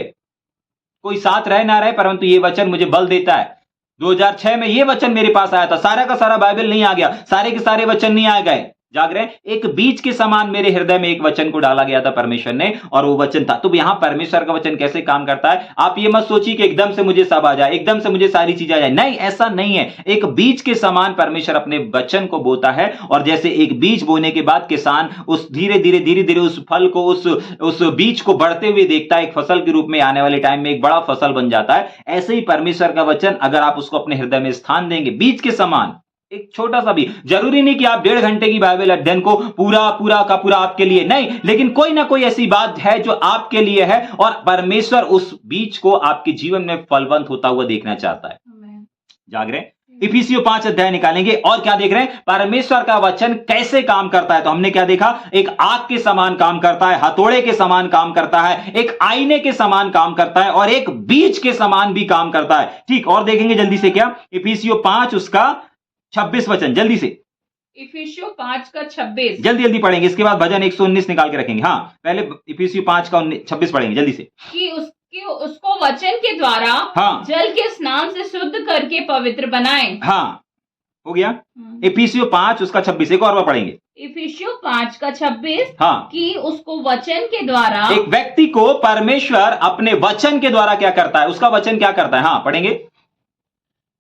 कोई साथ रहे ना रहे, परंतु यह वचन मुझे बल देता है। 2006 में यह वचन मेरे पास आया था, सारा का सारा बाइबल नहीं आ गया, सारे के सारे वचन नहीं आ गए, जाग रहे हैं? एक बीज के समान मेरे हृदय में एक वचन को डाला गया था परमेश्वर ने, और वो वचन था। तो यहां परमेश्वर का वचन कैसे काम करता है? आप ये मत सोचिए कि एकदम से मुझे सब आ जाए, एकदम से मुझे सारी चीजें आ जाए, नहीं, ऐसा नहीं है। एक बीज के समान परमेश्वर अपने वचन को बोता है, और जैसे एक बीज बोने के बाद किसान उस धीरे धीरे उस फल को, उस बीज को बढ़ते हुए देखता है, एक फसल के रूप में आने वाले टाइम में एक बड़ा फसल बन जाता है। ऐसे ही परमेश्वर का वचन अगर आप उसको अपने हृदय में स्थान देंगे, बीज के समान, एक छोटा सा भी, जरूरी नहीं कि आप 1.5 घंटे की बाइबल अध्ययन को पूरा का पूरा आपके लिए नहीं, लेकिन कोई ना कोई ऐसी बात है जो आपके लिए है, और परमेश्वर उस बीज को आपके जीवन में फलवंत होता हुआ देखना चाहता है। जाग रहे? इफिसियों 5 अध्याय निकालेंगे, और क्या देख रहे हैं? परमेश्वर का वचन कैसे काम करता है। तो हमने क्या देखा? एक आग के समान काम करता है, हथौड़े के समान काम करता है, एक आईने के समान काम करता है, और एक बीज के समान भी काम करता है। ठीक, और देखेंगे जल्दी से क्या? इफिसियों 5 उसका 26 वचन, जल्दी से। इफिसियों 5 का 26 जल्दी पढ़ेंगे, इसके बाद भजन 119 निकाल के रखेंगे। हाँ, पहले इफिसियों 5 का 26 पढ़ेंगे जल्दी से। कि उसको वचन के द्वारा हाँ, जल के स्नान से शुद्ध करके पवित्र बनाए। हाँ, हो गया। इफिसियों 5 उसका 26, एक और बार पढ़ेंगे। इफिसियों 5 का 26, हाँ, कि उसको वचन के द्वारा, एक व्यक्ति को परमेश्वर अपने वचन के द्वारा क्या करता है, उसका वचन क्या करता है? हाँ, पढ़ेंगे।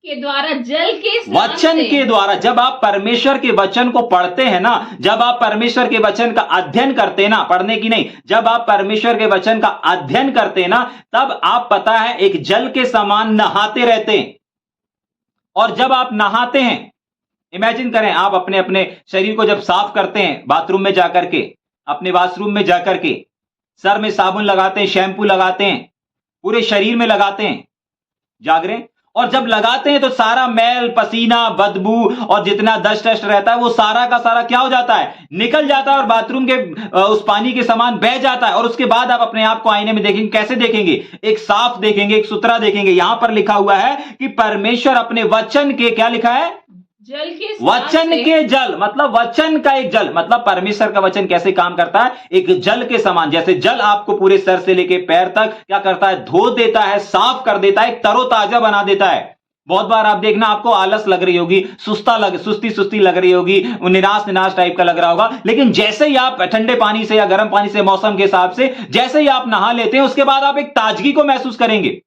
के द्वारा जल के वचन के द्वारा, जब आप परमेश्वर के वचन को पढ़ते हैं ना, जब आप परमेश्वर के वचन का अध्ययन करते हैं ना, पढ़ने की नहीं, जब आप परमेश्वर के वचन का अध्ययन करते हैं ना, तब आप पता है एक जल के समान नहाते रहते हैं। और जब आप नहाते हैं, इमेजिन करें, आप अपने अपने शरीर को जब साफ करते हैं, बाथरूम में जाकर के, अपने वॉशरूम में जाकर के, सर में साबुन लगाते हैं, शैम्पू लगाते हैं, पूरे शरीर में लगाते हैं, जाग रहे हैं? और जब लगाते हैं तो सारा मैल, पसीना, बदबू और जितना डस्ट रहता है वो सारा का सारा क्या हो जाता है? निकल जाता है, और बाथरूम के उस पानी के समान बह जाता है। और उसके बाद आप अपने आप को आईने में देखेंगे, कैसे देखेंगे? एक साफ देखेंगे, एक सुथरा देखेंगे। यहां पर लिखा हुआ है कि परमेश्वर अपने वचन के, क्या लिखा है? जल के, वचन के जल, मतलब वचन का एक जल, मतलब परमेश्वर का वचन कैसे काम करता है? एक जल के समान। जैसे जल आपको पूरे सर से लेके पैर तक क्या करता है? धो देता है, साफ कर देता है, एक तरोताजा बना देता है। बहुत बार आप देखना, आपको आलस लग रही होगी, सुस्ती लग रही होगी, निराश टाइप का लग रहा होगा, लेकिन जैसे ही आप ठंडे पानी से या गर्म पानी से, मौसम के हिसाब से जैसे ही आप नहा लेते हैं, उसके बाद आप एक ताजगी को महसूस करेंगे।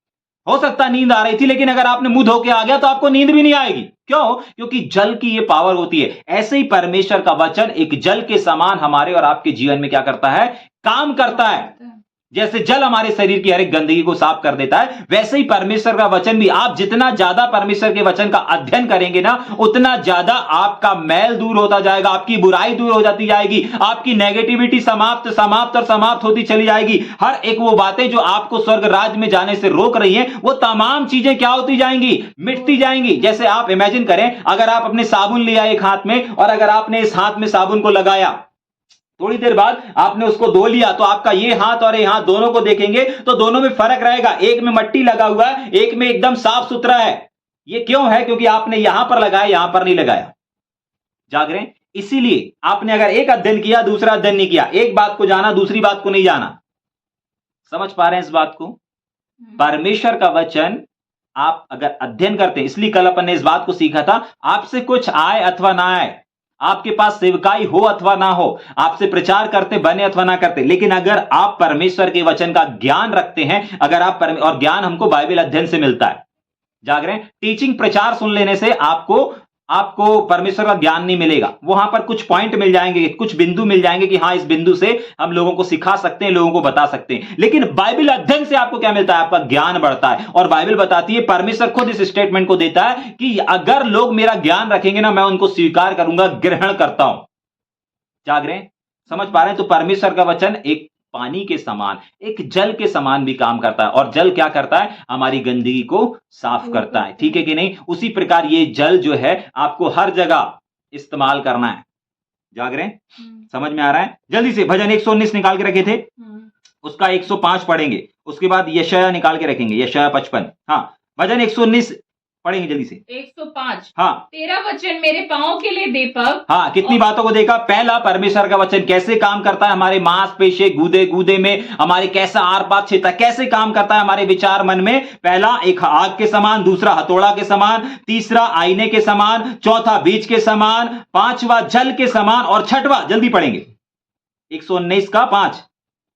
हो सकता है नींद आ रही थी, लेकिन अगर आपने मुंह धो के आ गया तो आपको नींद भी नहीं आएगी। क्यों? क्योंकि जल की ये पावर होती है। ऐसे ही परमेश्वर का वचन एक जल के समान हमारे और आपके जीवन में क्या करता है? काम करता है। जैसे जल हमारे शरीर की हर एक गंदगी को साफ कर देता है, वैसे ही परमेश्वर का वचन भी। आप जितना ज्यादा परमेश्वर के वचन का अध्ययन करेंगे ना, उतना ज्यादा आपका मैल दूर होता जाएगा, आपकी बुराई दूर हो जाती जाएगी, आपकी नेगेटिविटी समाप्त होती चली जाएगी। हर एक वो बातें जो आपको स्वर्ग राज्य में जाने से रोक रही हैं, वो तमाम चीजें क्या होती जाएंगी? मिटती जाएंगी। जैसे आप इमेजिन करें, अगर आप अपने साबुन लिया एक हाथ में, और अगर आपने इस हाथ में साबुन को लगाया, थोड़ी देर बाद आपने उसको धो लिया, तो आपका ये हाथ और ये हाथ दोनों को देखेंगे तो दोनों में फर्क रहेगा। एक में मट्टी लगा हुआ है, एक में एकदम साफ सुथरा है। ये क्यों है? क्योंकि आपने यहां पर लगाया, यहां पर नहीं लगाया। जाग रहे हैं? इसीलिए आपने अगर एक अध्ययन किया, दूसरा अध्ययन नहीं किया, एक बात को जाना, दूसरी बात को नहीं जाना। समझ पा रहे हैं इस बात को? परमेश्वर का वचन आप अगर अध्ययन करते हैं, इसलिए कल अपन ने इस बात को सीखा था, आपसे कुछ आए अथवा ना आए, आपके पास सेवकाई हो अथवा ना हो, आपसे प्रचार करते बने अथवा ना करते, लेकिन अगर आप परमेश्वर के वचन का ज्ञान रखते हैं, अगर आप और ज्ञान हमको बाइबल अध्ययन से मिलता है। जाग रहे हैं? टीचिंग, प्रचार सुन लेने से आपको परमेश्वर का ज्ञान नहीं मिलेगा। वहां पर कुछ पॉइंट मिल जाएंगे, कुछ बिंदु मिल जाएंगे कि हाँ, इस बिंदु से हम लोगों को सिखा सकते हैं, लोगों को बता सकते हैं। लेकिन बाइबल अध्ययन से आपको क्या मिलता है? आपका ज्ञान बढ़ता है। और बाइबल बताती है, परमेश्वर खुद इस स्टेटमेंट को देता है कि अगर लोग मेरा ज्ञान रखेंगे ना, मैं उनको स्वीकार करूंगा, ग्रहण करता हूं। जाग रहे हैं? समझ पा रहे हैं? तो परमेश्वर का वचन एक पानी के समान, एक जल के समान भी काम करता है। और जल क्या करता है? हमारी गंदगी को साफ करता है। ठीक है कि नहीं? उसी प्रकार ये जल जो है आपको हर जगह इस्तेमाल करना है। जाग रहे हैं? समझ में आ रहा है? जल्दी से भजन 119 निकाल के रखे थे, उसका 105 पढ़ेंगे, उसके बाद यशायाह निकाल के रखेंगे, यशायाह 55। हाँ, भजन 119 पढ़ेंगे जल्दी से। 105। हाँ, तेरा वचन मेरे पांव के लिए दीपक। हाँ, कितनी बातों को देखा? पहला, परमेश्वर का वचन कैसे काम करता है हमारे मांसपेशी गूदे गूदे में, हमारे कैसा आर पार छेता है, कैसे काम करता है हमारे विचार मन में। पहला, एक आग के समान, दूसरा हथौड़ा के समान, तीसरा आईने के समान, चौथा बीज के समान, पांचवा जल के समान, और छठवा जल्दी पढ़ेंगे 119 का 5।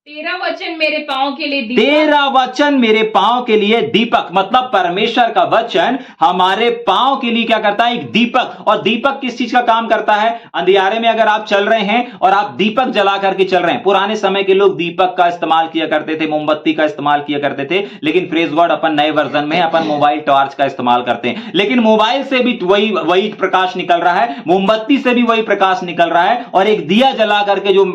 तेरा वचन मेरे पांव के लिए दीपक। तेरा वचन मेरे पांव के लिए दीपक, मतलब परमेश्वर का वचन हमारे पांव के लिए क्या करता है? एक दीपक। और दीपक किस चीज का काम करता है? अंधियारे में अगर आप चल रहे हैं और आप दीपक जला करके चल रहे हैं, पुराने समय के लोग दीपक का इस्तेमाल किया करते थे, मोमबत्ती का इस्तेमाल किया करते थे, लेकिन प्रेज गॉड अपन नए वर्जन में अपन मोबाइल टॉर्च का इस्तेमाल करते हैं। लेकिन मोबाइल से भी वही प्रकाश निकल रहा है, मोमबत्ती से भी वही प्रकाश निकल रहा है, और एक दिया जला करके जो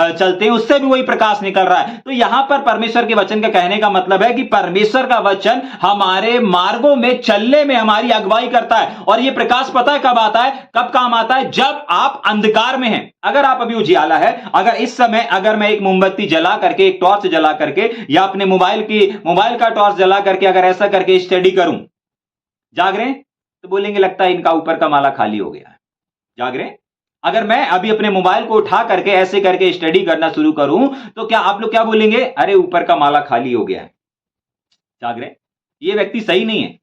चलते हैं उससे भी वही प्रकाश निकल रहा है। तो यहां पर परमेश्वर के वचन का कहने का मतलब है कि परमेश्वर का वचन हमारे मार्गों में चलने में हमारी अगुवाई करता है। और यह प्रकाश पता है कब आता है, कब काम आता है? जब आप अंधकार में हैं। अगर आप अभी उजियाला है, अगर इस समय अगर मैं एक मोमबत्ती जला करके, एक टॉर्च जला करके, या अपने मोबाइल का टॉर्च जला करके अगर ऐसा करके स्टडी करूं, जाग रहे हैं? तो बोलेंगे लगता है इनका ऊपर का माला खाली हो गया है। जाग रहे हैं? अगर मैं अभी अपने मोबाइल को उठा करके ऐसे करके स्टडी करना शुरू करूं, तो क्या आप लोग क्या बोलेंगे? अरे ऊपर का माला खाली हो गया है। जाग रहे हैं? ये व्यक्ति सही नहीं है।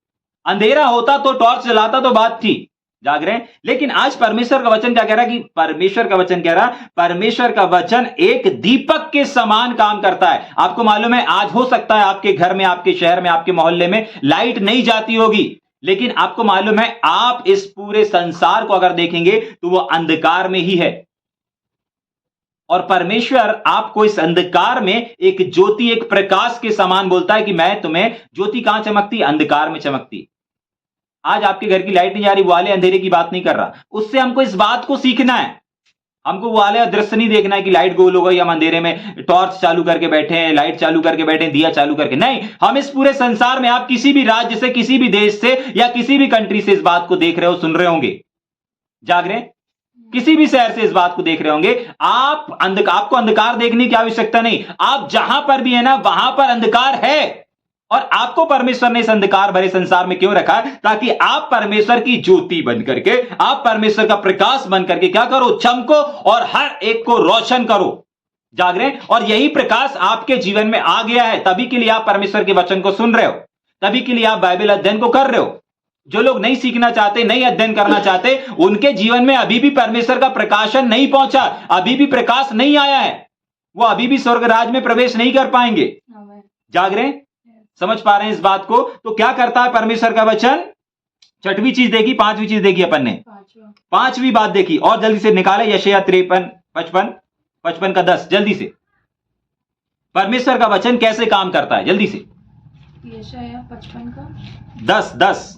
अंधेरा होता तो टॉर्च जलाता तो बात थी। जाग रहे हैं? लेकिन आज परमेश्वर का वचन क्या कह रहा है? कि परमेश्वर का वचन कह रहा है, परमेश्वर का वचन एक दीपक के समान काम करता है। आपको मालूम है, आज हो सकता है आपके घर में, आपके शहर में, आपके मोहल्ले में लाइट नहीं जाती होगी, लेकिन आपको मालूम है आप इस पूरे संसार को अगर देखेंगे तो वो अंधकार में ही है। और परमेश्वर आपको इस अंधकार में एक ज्योति, एक प्रकाश के समान बोलता है कि मैं तुम्हें, ज्योति कहां चमकती? अंधकार में चमकती। आज आपके घर की लाइट नहीं जा रही, वो वाले अंधेरे की बात नहीं कर रहा, उससे हमको इस बात को सीखना है। हमको वो वाले दृश्य नहीं देखना है कि लाइट गोल हो गई, हम अंधेरे में टॉर्च चालू करके बैठे हैं, लाइट चालू करके बैठे हैं, दिया चालू करके नहीं। हम इस पूरे संसार में, आप किसी भी राज्य से, किसी भी देश से, या किसी भी कंट्री से इस बात को देख रहे हो, सुन रहे होंगे, जाग रहे हैं? किसी भी शहर से इस बात को देख रहे होंगे, आपको अंधकार देखने की आवश्यकता नहीं। आप जहां पर भी है ना, वहां पर अंधकार है। और आपको परमेश्वर ने इस अंधकार भरे संसार में क्यों रखा है? ताकि आप परमेश्वर की ज्योति बन करके, आप परमेश्वर का प्रकाश बन करके क्या करो? चमको और हर एक को रोशन करो। जाग रहे हैं? और यही प्रकाश आपके जीवन में आ गया है, तभी के लिए आप परमेश्वर के वचन को सुन रहे हो, तभी के लिए आप बाइबल अध्ययन को कर रहे हो। जो लोग नहीं सीखना चाहते, नहीं अध्ययन करना चाहते, उनके जीवन में अभी भी परमेश्वर का प्रकाशन नहीं पहुंचा, अभी भी प्रकाश नहीं आया है, वो अभी भी स्वर्ग राज में प्रवेश नहीं कर पाएंगे। जाग रहे हैं? समझ पा रहे हैं इस बात को? तो क्या करता है परमेश्वर का वचन? छठवीं चीज देखी, पांचवी चीज देखी अपन ने, पांचवी बात देखी। और जल्दी से निकाले यशायाह 53, 55 का 10, जल्दी से। परमेश्वर का वचन कैसे काम करता है? जल्दी से। यशायाह 55 का 10।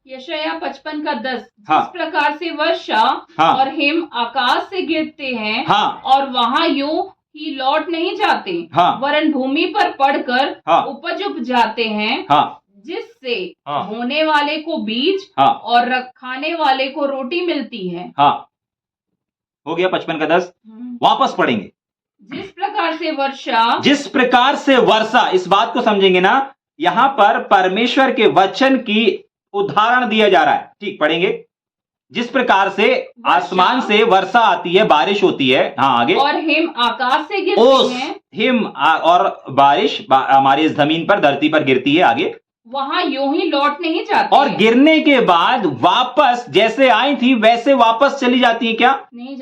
यशायाह 55 का 10। हाँ। जिस प्रकार से वर्षा हाँ। और हिम आकाश से गिरते हैं, हाँ। और वहां यूं ही लौट नहीं जाते, हाँ। वरन भूमि पर पड़कर हाँ। उपज उपजाते हैं, हाँ। जिससे हाँ। बोने वाले को बीज, हाँ। और खाने वाले को रोटी मिलती है। हाँ, हो गया 55 का 10। वापस पढ़ेंगे। जिस प्रकार से वर्षा, जिस प्रकार से वर्षा, इस बात को समझेंगे ना, यहां पर परमेश्वर के वचन की उदाहरण दिया जा रहा है। ठीक, पढ़ेंगे। जिस प्रकार से आसमान से वर्षा आती है, बारिश होती है, हाँ आगे, और हिम आकाश से गिरते हैं, हिम और बारिश हमारी इस जमीन पर, धरती पर गिरती है, आगे, वहां यूं ही लौट नहीं जाती, और गिरने के बाद वापस जैसे आई थी वैसे वापस चली जाती है। क्या? नहीं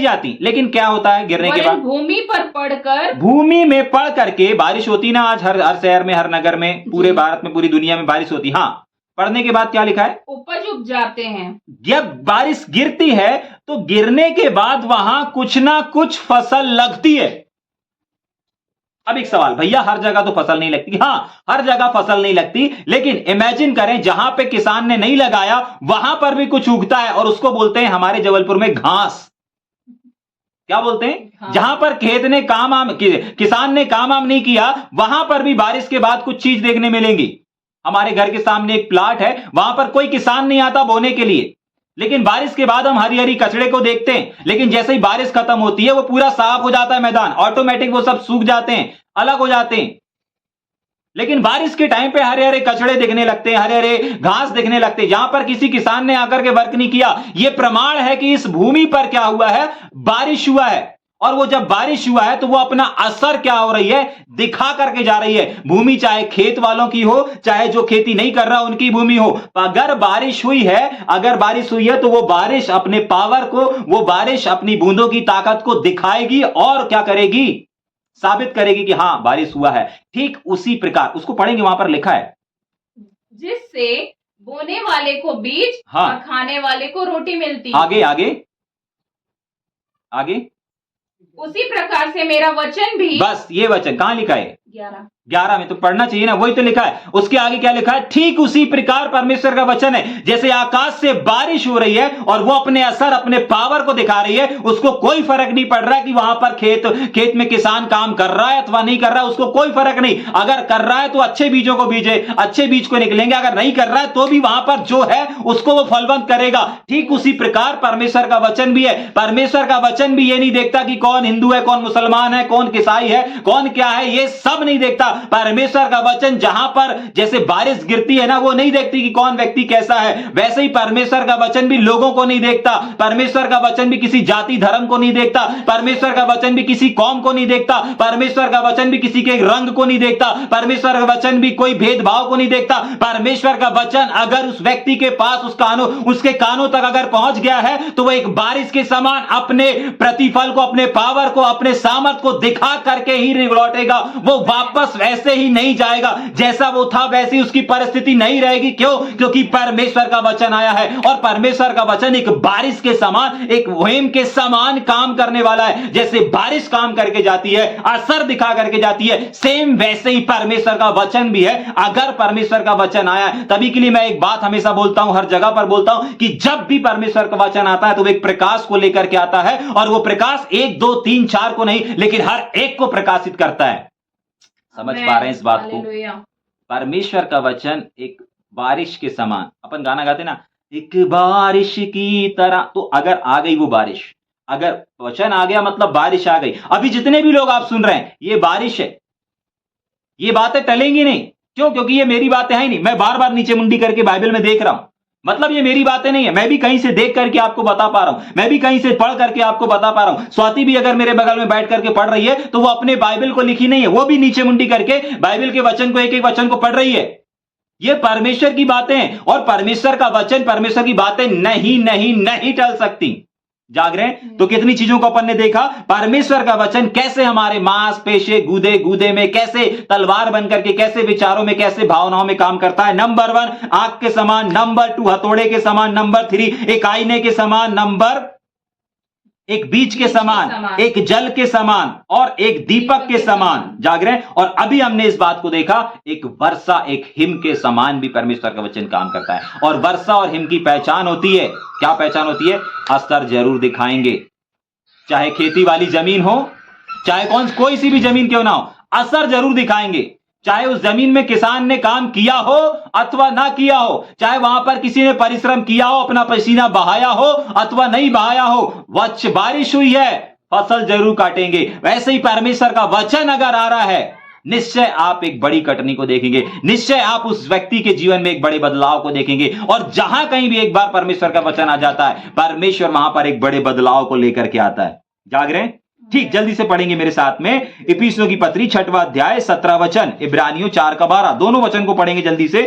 जाती। लेकिन क्या होता है गिरने के बाद? भूमि पर पड़कर, भूमि में पड़ करके बारिश होती ना। आज हर शहर में, हर नगर में, पूरे भारत में, पूरी दुनिया में बारिश होती। हाँ, पढ़ने के बाद क्या लिखा है? उपज उपजाते हैं। जब बारिश गिरती है तो गिरने के बाद वहां कुछ ना कुछ फसल लगती है। अब एक सवाल, भैया हर जगह तो फसल नहीं लगती। हाँ, हर जगह फसल नहीं लगती, लेकिन इमेजिन करें जहां पे किसान ने नहीं लगाया वहां पर भी कुछ उगता है, और उसको बोलते हैं हमारे जबलपुर में घास। क्या बोलते हैं? हाँ। जहां पर खेत ने किसान ने काम नहीं किया, वहां पर भी बारिश के बाद कुछ चीज देखने मिलेंगी। हमारे घर के सामने एक प्लाट है, वहां पर कोई किसान नहीं आता बोने के लिए, लेकिन बारिश के बाद हम हरी हरी कचड़े को देखते हैं। लेकिन जैसे ही बारिश खत्म होती है वो पूरा साफ हो जाता है मैदान, ऑटोमेटिक वो सब सूख जाते हैं, अलग हो जाते हैं। लेकिन बारिश के टाइम पे हरे हरे कचड़े दिखने लगते हैं, हरे हरे घास दिखने लगते हैं, जहां पर किसी किसान ने आकर के वर्क नहीं किया। यह प्रमाण है कि इस भूमि पर क्या हुआ है, बारिश हुआ है। और वो जब बारिश हुआ है तो वो अपना असर क्या हो रही है, दिखा करके जा रही है। भूमि चाहे खेत वालों की हो, चाहे जो खेती नहीं कर रहा उनकी भूमि हो, अगर बारिश हुई है तो वो बारिश अपने पावर को, वो बारिश अपनी बूंदों की ताकत को दिखाएगी और क्या करेगी, साबित करेगी कि हां बारिश हुआ है। ठीक उसी प्रकार उसको पढ़ेंगे, वहां पर लिखा है, जिससे बोने वाले को बीज और खाने वाले को रोटी मिलती। आगे आगे आगे, उसी प्रकार से मेरा वचन भी, बस ये वचन कहां लिखा है, 11 में तो पढ़ना चाहिए ना, वही तो लिखा है। उसके आगे क्या लिखा है, ठीक उसी प्रकार परमेश्वर का वचन है। जैसे आकाश से बारिश हो रही है और वो अपने असर, अपने पावर को दिखा रही है, उसको कोई फर्क नहीं पड़ रहा है कि वहां पर खेत में किसान काम कर रहा है अथवा नहीं कर रहा है, उसको कोई फर्क नहीं। अगर कर रहा है तो अच्छे बीजों को बीजे, अच्छे बीज को निकलेंगे, अगर नहीं कर रहा है तो भी वहां पर जो है उसको वो फलवंत करेगा। ठीक उसी प्रकार परमेश्वर का वचन भी है। परमेश्वर का वचन भी ये नहीं देखता कि कौन हिंदू है, कौन मुसलमान है, कौन ईसाई है, कौन क्या है, ये सब नहीं देखता। परमेश्वर का वचन जहां पर जैसे बारिश गिरती है ना, वो नहीं देखती कि कौन व्यक्ति कैसा है, वैसे ही परमेश्वर का वचन भी लोगों को नहीं देखता। परमेश्वर का वचन भी किसी जाति धर्म को नहीं देखता। परमेश्वर का वचन भी किसी कौम को नहीं देखता। परमेश्वर का वचन भी किसी के रंग को नहीं देखता। परमेश्वर का वचन भी कोई भेदभाव को नहीं देखता। परमेश्वर का वचन अगर उस व्यक्ति के पास उसके कानों तक अगर पहुंच गया है तो वो एक बारिश के समान अपने प्रतिफल को, अपने पावर को, अपने सामर्थ को दिखा करके ही लौटेगा। वो वापस वैसे ही नहीं जाएगा, जैसा वो था वैसी उसकी परिस्थिति नहीं रहेगी। क्यों? क्योंकि परमेश्वर का वचन आया है और परमेश्वर का वचन एक बारिश के समान, एक वहेम के समान काम करने वाला है। जैसे बारिश काम करके जाती है, असर दिखा करके जाती है, सेम वैसे ही परमेश्वर का वचन भी है। अगर परमेश्वर का वचन आया, तभी के लिए मैं एक बात हमेशा बोलता हूं, हर जगह पर बोलता हूं कि जब भी परमेश्वर का वचन आता है तो वो एक प्रकाश को लेकर के आता है, और वो प्रकाश 1 2 3 4 को नहीं, लेकिन हर एक को प्रकाशित करता है। समझ पा रहे हैं इस बात को? परमेश्वर का वचन एक बारिश के समान, अपन गाना गाते ना, एक बारिश की तरह। तो अगर आ गई वो बारिश, अगर वचन आ गया मतलब बारिश आ गई। अभी जितने भी लोग आप सुन रहे हैं, ये बारिश है, ये बातें टलेंगी नहीं। क्यों? क्योंकि ये मेरी बातें हैं नहीं, मैं बार बार नीचे मुंडी करके बाइबल में देख रहा हूं, मतलब ये मेरी बातें नहीं है, मैं भी कहीं से देख करके आपको बता पा रहा हूं, मैं भी कहीं से पढ़ करके आपको बता पा रहा हूं। स्वाति भी अगर मेरे बगल में बैठ करके पढ़ रही है तो वो अपने बाइबल को लिखी नहीं है, वो भी नीचे मुंडी करके बाइबल के वचन को, एक एक वचन को पढ़ रही है। ये परमेश्वर की बातें हैं और परमेश्वर का वचन, परमेश्वर की बातें नहीं टल सकती। जाग रहे हैं? तो कितनी चीजों को अपन ने देखा, परमेश्वर का वचन कैसे हमारे मांस पेशे गूदे में कैसे तलवार बनकर के, कैसे विचारों में, कैसे भावनाओं में काम करता है। नंबर 1 आग के समान, नंबर 2 हथौड़े के समान, नंबर 3 एक आईने के समान, नंबर एक बीज के समान, एक जल के समान और एक दीपक के समान। जाग रहे हैं? और अभी हमने इस बात को देखा, एक वर्षा, एक हिम के समान भी परमेश्वर का वचन काम करता है। और वर्षा और हिम की पहचान होती है, क्या पहचान होती है? असर जरूर दिखाएंगे। चाहे खेती वाली जमीन हो, चाहे कोई सी भी जमीन क्यों ना हो, असर जरूर दिखाएंगे। चाहे उस जमीन में किसान ने काम किया हो अथवा ना किया हो, चाहे वहां पर किसी ने परिश्रम किया हो, अपना पसीना बहाया हो अथवा नहीं बहाया हो, बारिश हुई है, फसल जरूर काटेंगे। वैसे ही परमेश्वर का वचन अगर आ रहा है, निश्चय आप एक बड़ी कटनी को देखेंगे, निश्चय आप उस व्यक्ति के जीवन में एक बड़े बदलाव को देखेंगे। और जहां कहीं भी एक बार परमेश्वर का वचन आ जाता है, परमेश्वर वहां पर एक बड़े बदलाव को लेकर के आता है। जाग रहे हैं? ठीक, जल्दी से पढ़ेंगे मेरे साथ में। इफिसियों की पत्री 6वां अध्याय 17 वचन, इब्रानियों 4 का 12, दोनों वचन को पढ़ेंगे जल्दी से,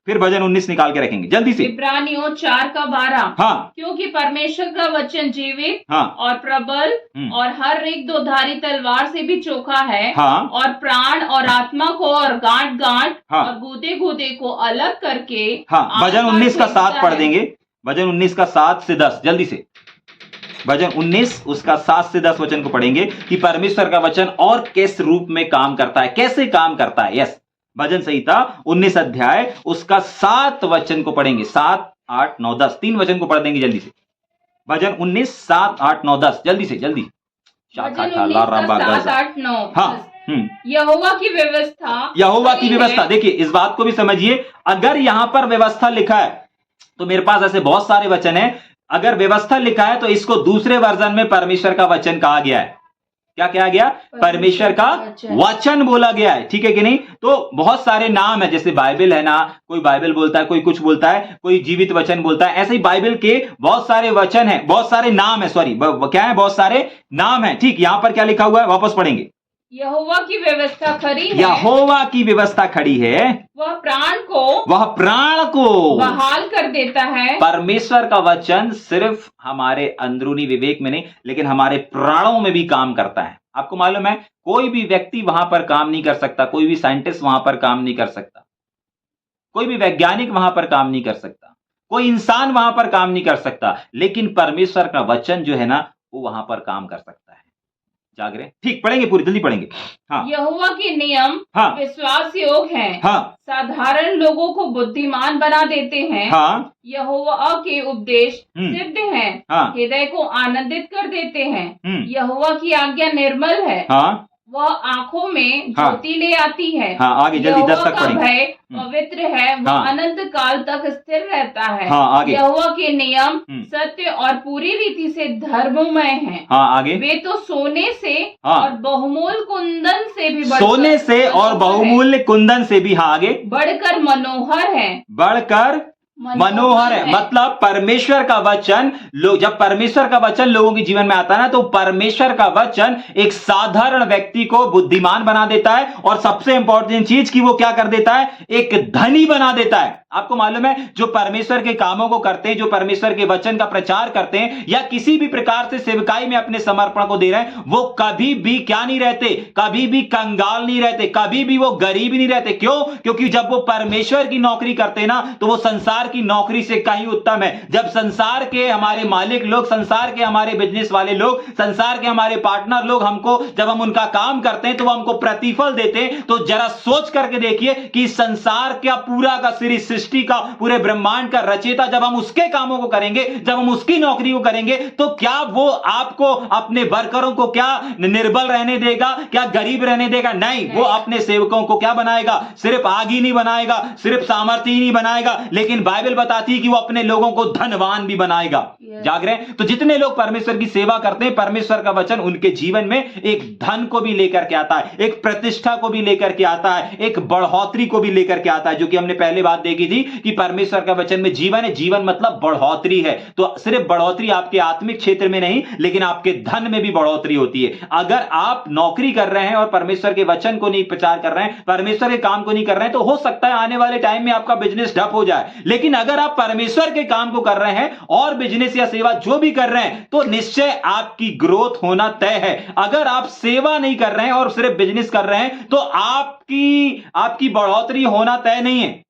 फिर भजन 19 निकाल के रखेंगे जल्दी से। इब्रानियों 4 का 12। हाँ, क्योंकि परमेश्वर का वचन जीवित, हाँ, और प्रबल और हर एक 2 धारी तलवार से भी चोखा है, हाँ, और प्राण और आत्मा को और गांठ हाँ, और गूदे को अलग करके, हाँ, भजन 19 का 7 पढ़ देंगे, भजन 19 का 7 से 10 जल्दी से। भजन 19 उसका 7 से 10 वचन को पढ़ेंगे कि परमेश्वर का वचन और किस रूप में काम करता है, कैसे काम करता है। यस, भजन संहिता 19 अध्याय उसका 7 वचन को पढ़ेंगे, 7 8 9 10 3 वचन को पढ़ देंगे जल्दी से। भजन 19, 7, 8, 9, 10 जल्दी से जल्दी। भजन 19 का 7, 8, 9। हाँ। यहोवा की व्यवस्था, यहोवा की व्यवस्था। देखिए इस बात को भी समझिए, अगर यहां पर व्यवस्था लिखा है तो मेरे पास ऐसे बहुत सारे वचन है, अगर व्यवस्था लिखा है तो इसको दूसरे वर्जन में परमेश्वर का वचन कहा गया है। क्या कहा गया? परमेश्वर का वचन बोला गया है, ठीक है कि नहीं? तो बहुत सारे नाम है, जैसे बाइबल है ना, कोई बाइबल बोलता है, कोई कुछ बोलता है, कोई जीवित वचन बोलता है, ऐसे ही बाइबल के बहुत सारे वचन है, बहुत सारे नाम है, सॉरी क्या है, बहुत सारे नाम है। ठीक, यहां पर क्या लिखा हुआ है, वापस पढ़ेंगे। यहोवा की व्यवस्था खड़ी है, यहोवा की व्यवस्था खड़ी है, वह प्राण को बहाल कर देता है। परमेश्वर का वचन सिर्फ हमारे अंदरूनी विवेक में नहीं, लेकिन हमारे प्राणों में भी काम करता है। आपको मालूम है, कोई भी व्यक्ति वहां पर काम नहीं कर सकता, कोई भी साइंटिस्ट वहां पर काम नहीं कर सकता, कोई भी वैज्ञानिक वहां पर काम नहीं कर सकता, कोई इंसान वहां पर काम नहीं कर सकता, लेकिन परमेश्वर का वचन जो है ना, वो वहां पर काम कर सकता है। जाग रहे? ठीक, पढ़ेंगे, पूरी जल्दी पढ़ेंगे। हाँ। यहोवा के नियम विश्वास योग्य हैं, साधारण लोगों को बुद्धिमान बना देते हैं। यहोवा के उपदेश सिद्ध हैं, हृदय को आनंदित कर देते हैं। यहोवा की आज्ञा निर्मल है, वह आंखों में ज्योति ले आती है। आगे जल्दी 10 तक पढ़ेंगे। भय पवित्र है, वह अनंत काल तक स्थिर रहता है। यहोवा के नियम सत्य और पूरी रीति से धर्ममय हैं। आगे वे तो सोने से और बहुमूल्य कुंदन से भी सोने से और बहुमूल्य कुंदन से भी आगे बढ़कर मनोहर है, बढ़कर मनोहर है। मतलब परमेश्वर का वचन, जब परमेश्वर का वचन लोगों के जीवन में आता है ना, तो परमेश्वर का वचन एक साधारण व्यक्ति को बुद्धिमान बना देता है, और सबसे इंपॉर्टेंट चीज कि वो क्या कर देता है, एक धनी बना देता है। आपको मालूम है, जो परमेश्वर के कामों को करते हैं, जो परमेश्वर के वचन का प्रचार करते हैं, या किसी भी प्रकार से सेवकाई में अपने समर्पण को दे रहे हैं, वो कभी भी क्या नहीं रहते, कभी भी कंगाल नहीं रहते, कभी भी वो गरीब नहीं रहते। क्यों? क्योंकि जब वो परमेश्वर की नौकरी करते हैं ना, तो वो संसार की नौकरी से कहीं उत्तम है। जब संसार के हमारे मालिक लोग, संसार के हमारे बिजनेस वाले लोग, संसार के हमारे पार्टनर लोग हमको, जब हम उनका काम करते हैं तो वो हमको प्रतिफल देते हैं, तो जरा सोच करके देखिए कि संसार का पूरा का सृष्टि का, पूरे ब्रह्मांड का रचयिता, जब हम उसके कामों को करेंगे, जब हम उसकी नौकरी को करेंगे, तो क्या वो आपको, अपने वर्करों को क्या निर्बल रहने देगा, क्या गरीब रहने देगा? नहीं, वो अपने सेवकों को क्या बनाएगा? सिर्फ आग ही नहीं बनाएगा, सिर्फ सामर्थ्य ही नहीं बनाएगा, लेकिन बाइबल बताती है कि वो अपने लोगों को धनवान भी बनाएगा। जाग रहे हैं? तो जितने लोग परमेश्वर की सेवा करते हैं, परमेश्वर का वचन उनके जीवन में एक धन को भी लेकर के आता है, एक प्रतिष्ठा को भी लेकर के आता है, एक बढ़ोतरी को भी लेकर के आता है, जो कि हमने पहले बात देखी थी कि परमेश्वर का वचन में जीवन है, जीवन मतलब बढ़ोतरी है। तो सिर्फ बढ़ोतरी आपके आत्मिक क्षेत्र में नहीं, लेकिन आपके धन में भी बढ़ोतरी होती है। अगर आप नौकरी कर रहे हैं और परमेश्वर के वचन को नहीं प्रचार कर रहे हैं, परमेश्वर के काम को नहीं कर रहे हैं, तो हो सकता है आने वाले टाइम में आपका बिजनेस ठप हो जाए। लेकिन अगर आप परमेश्वर के काम को कर रहे हैं और बिजनेस या सेवा जो भी कर रहे हैं, तो निश्चय आपकी ग्रोथ होना तय है। अगर आप सेवा नहीं कर रहे हैं और सिर्फ बिजनेस कर रहे हैं, तो आपकी बढ़ोतरी होना तय नहीं है।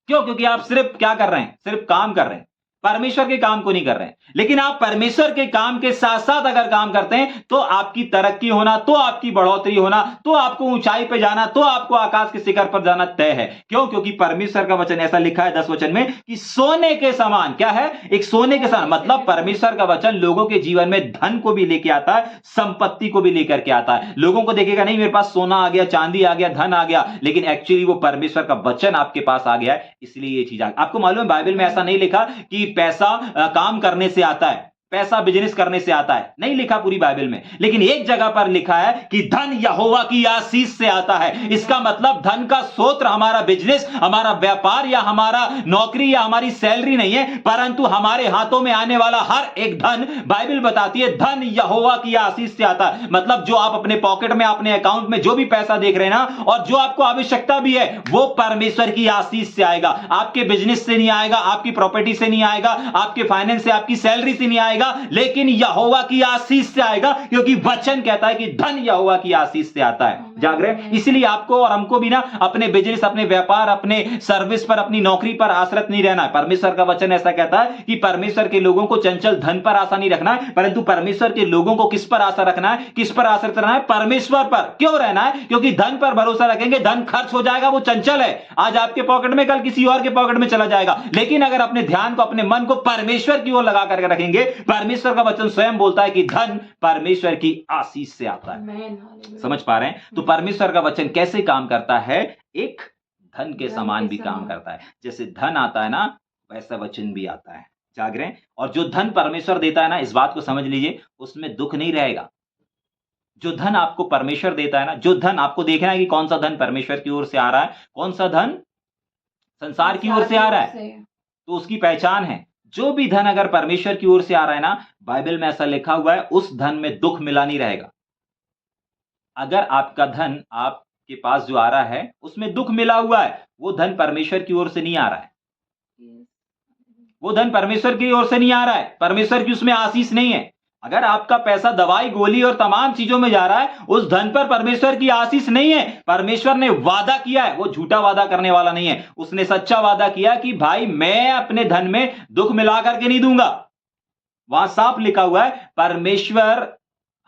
क्यों? क्योंकि आप सिर्फ क्या कर रहे हैं? सिर्फ काम कर रहे हैं, परमेश्वर के काम को नहीं कर रहे हैं। लेकिन आप परमेश्वर के काम के साथ साथ अगर काम करते हैं, तो आपकी तरक्की होना, तो आपकी बढ़ोतरी होना, तो आपको ऊंचाई पे जाना, तो आपको आकाश के शिखर पर जाना तय है। क्यों? क्योंकि परमेश्वर का वचन ऐसा लिखा है 10 वचन में कि सोने के समान, क्या है? एक सोने के समान। मतलब परमेश्वर का वचन लोगों के जीवन में धन को भी लेके आता है, संपत्ति को भी लेकर के आता है। लोगों को देखेगा नहीं मेरे पास सोना आ गया, चांदी आ गया, धन आ गया, लेकिन एक्चुअली वो परमेश्वर का वचन आपके पास आ गया है, इसलिए ये चीज आपको मालूम है। बाइबल में ऐसा नहीं लिखा कि पैसा काम करने से आता है, पैसा बिजनेस करने से आता है, नहीं लिखा पूरी बाइबल में। लेकिन एक जगह पर लिखा है कि धन यहोवा की आशीष से आता है। इसका मतलब धन का स्रोत हमारा बिजनेस, हमारा व्यापार या हमारा नौकरी या हमारी सैलरी नहीं है, परंतु हमारे हाथों में आने वाला हर एक धन, बाइबल बताती है धन यहोवा की आशीष से आता है। मतलब जो आप अपने पॉकेट में, अपने अकाउंट में जो भी पैसा देख रहे हैं ना, और जो आपको आवश्यकता भी है, वो परमेश्वर की आशीष से आएगा। आपके बिजनेस से नहीं आएगा, आपकी प्रॉपर्टी से नहीं आएगा, आपके फाइनेंस से, आपकी सैलरी से नहीं आएगा, लेकिन यहोवा की आशीष से आएगा, क्योंकि वचन कहता है कि धन यहोवा की आशीष से आता है। जाग रहे हैं। इसलिए आपको और हमको भी ना अपने बिजनेस, अपने व्यापार, अपने सर्विस पर, अपनी नौकरी पर आश्रित नहीं रहना है। परमेश्वर का वचन ऐसा कहता है कि परमेश्वर के लोगों को चंचल धन पर आशा नहीं रखना है, परंतु परमेश्वर के लोगों को किस पर आशा रखना है, किस पर आश्रित रहना है? परमेश्वर पर। क्यों रहना है? क्योंकि धन पर भरोसा रखेंगे, धन खर्च हो जाएगा, वो चंचल है, आज आपके पॉकेट में, कल किसी और के पॉकेट में चला जाएगा। लेकिन अगर अपने ध्यान को, अपने मन को परमेश्वर की ओर लगा करके रखेंगे, परमेश्वर का वचन स्वयं बोलता है कि धन परमेश्वर की आशीष से आता है। समझ पा रहे हैं? तो परमेश्वर का वचन कैसे काम करता है? एक धन के समान भी काम करता है। जैसे धन आता है ना, वैसा वचन भी आता है। जाग रहे हैं? और जो धन परमेश्वर देता है ना, इस बात को समझ लीजिए, उसमें दुख नहीं रहेगा। जो धन आपको परमेश्वर देता है ना, जो धन आपको देखना है कि कौन सा धन परमेश्वर की ओर से आ रहा है, कौन सा धन संसार की ओर से आ रहा है, तो उसकी पहचान है। जो भी धन अगर परमेश्वर की ओर से आ रहा है ना, बाइबल में ऐसा लिखा हुआ है, उस धन में दुख मिला नहीं रहेगा। अगर आपका धन आपके पास जो आ रहा है उसमें दुख मिला हुआ है, वो धन परमेश्वर की ओर से नहीं आ रहा है। वो धन परमेश्वर की ओर से नहीं आ रहा है, परमेश्वर की उसमें आशीष नहीं है। अगर आपका पैसा दवाई, गोली और तमाम चीजों में जा रहा है, उस धन पर परमेश्वर की आशीष नहीं है। परमेश्वर ने वादा किया है, वो झूठा वादा करने वाला नहीं है। उसने सच्चा वादा किया कि भाई मैं अपने धन में दुख मिला करके नहीं दूंगा। वहां साफ लिखा हुआ है, परमेश्वर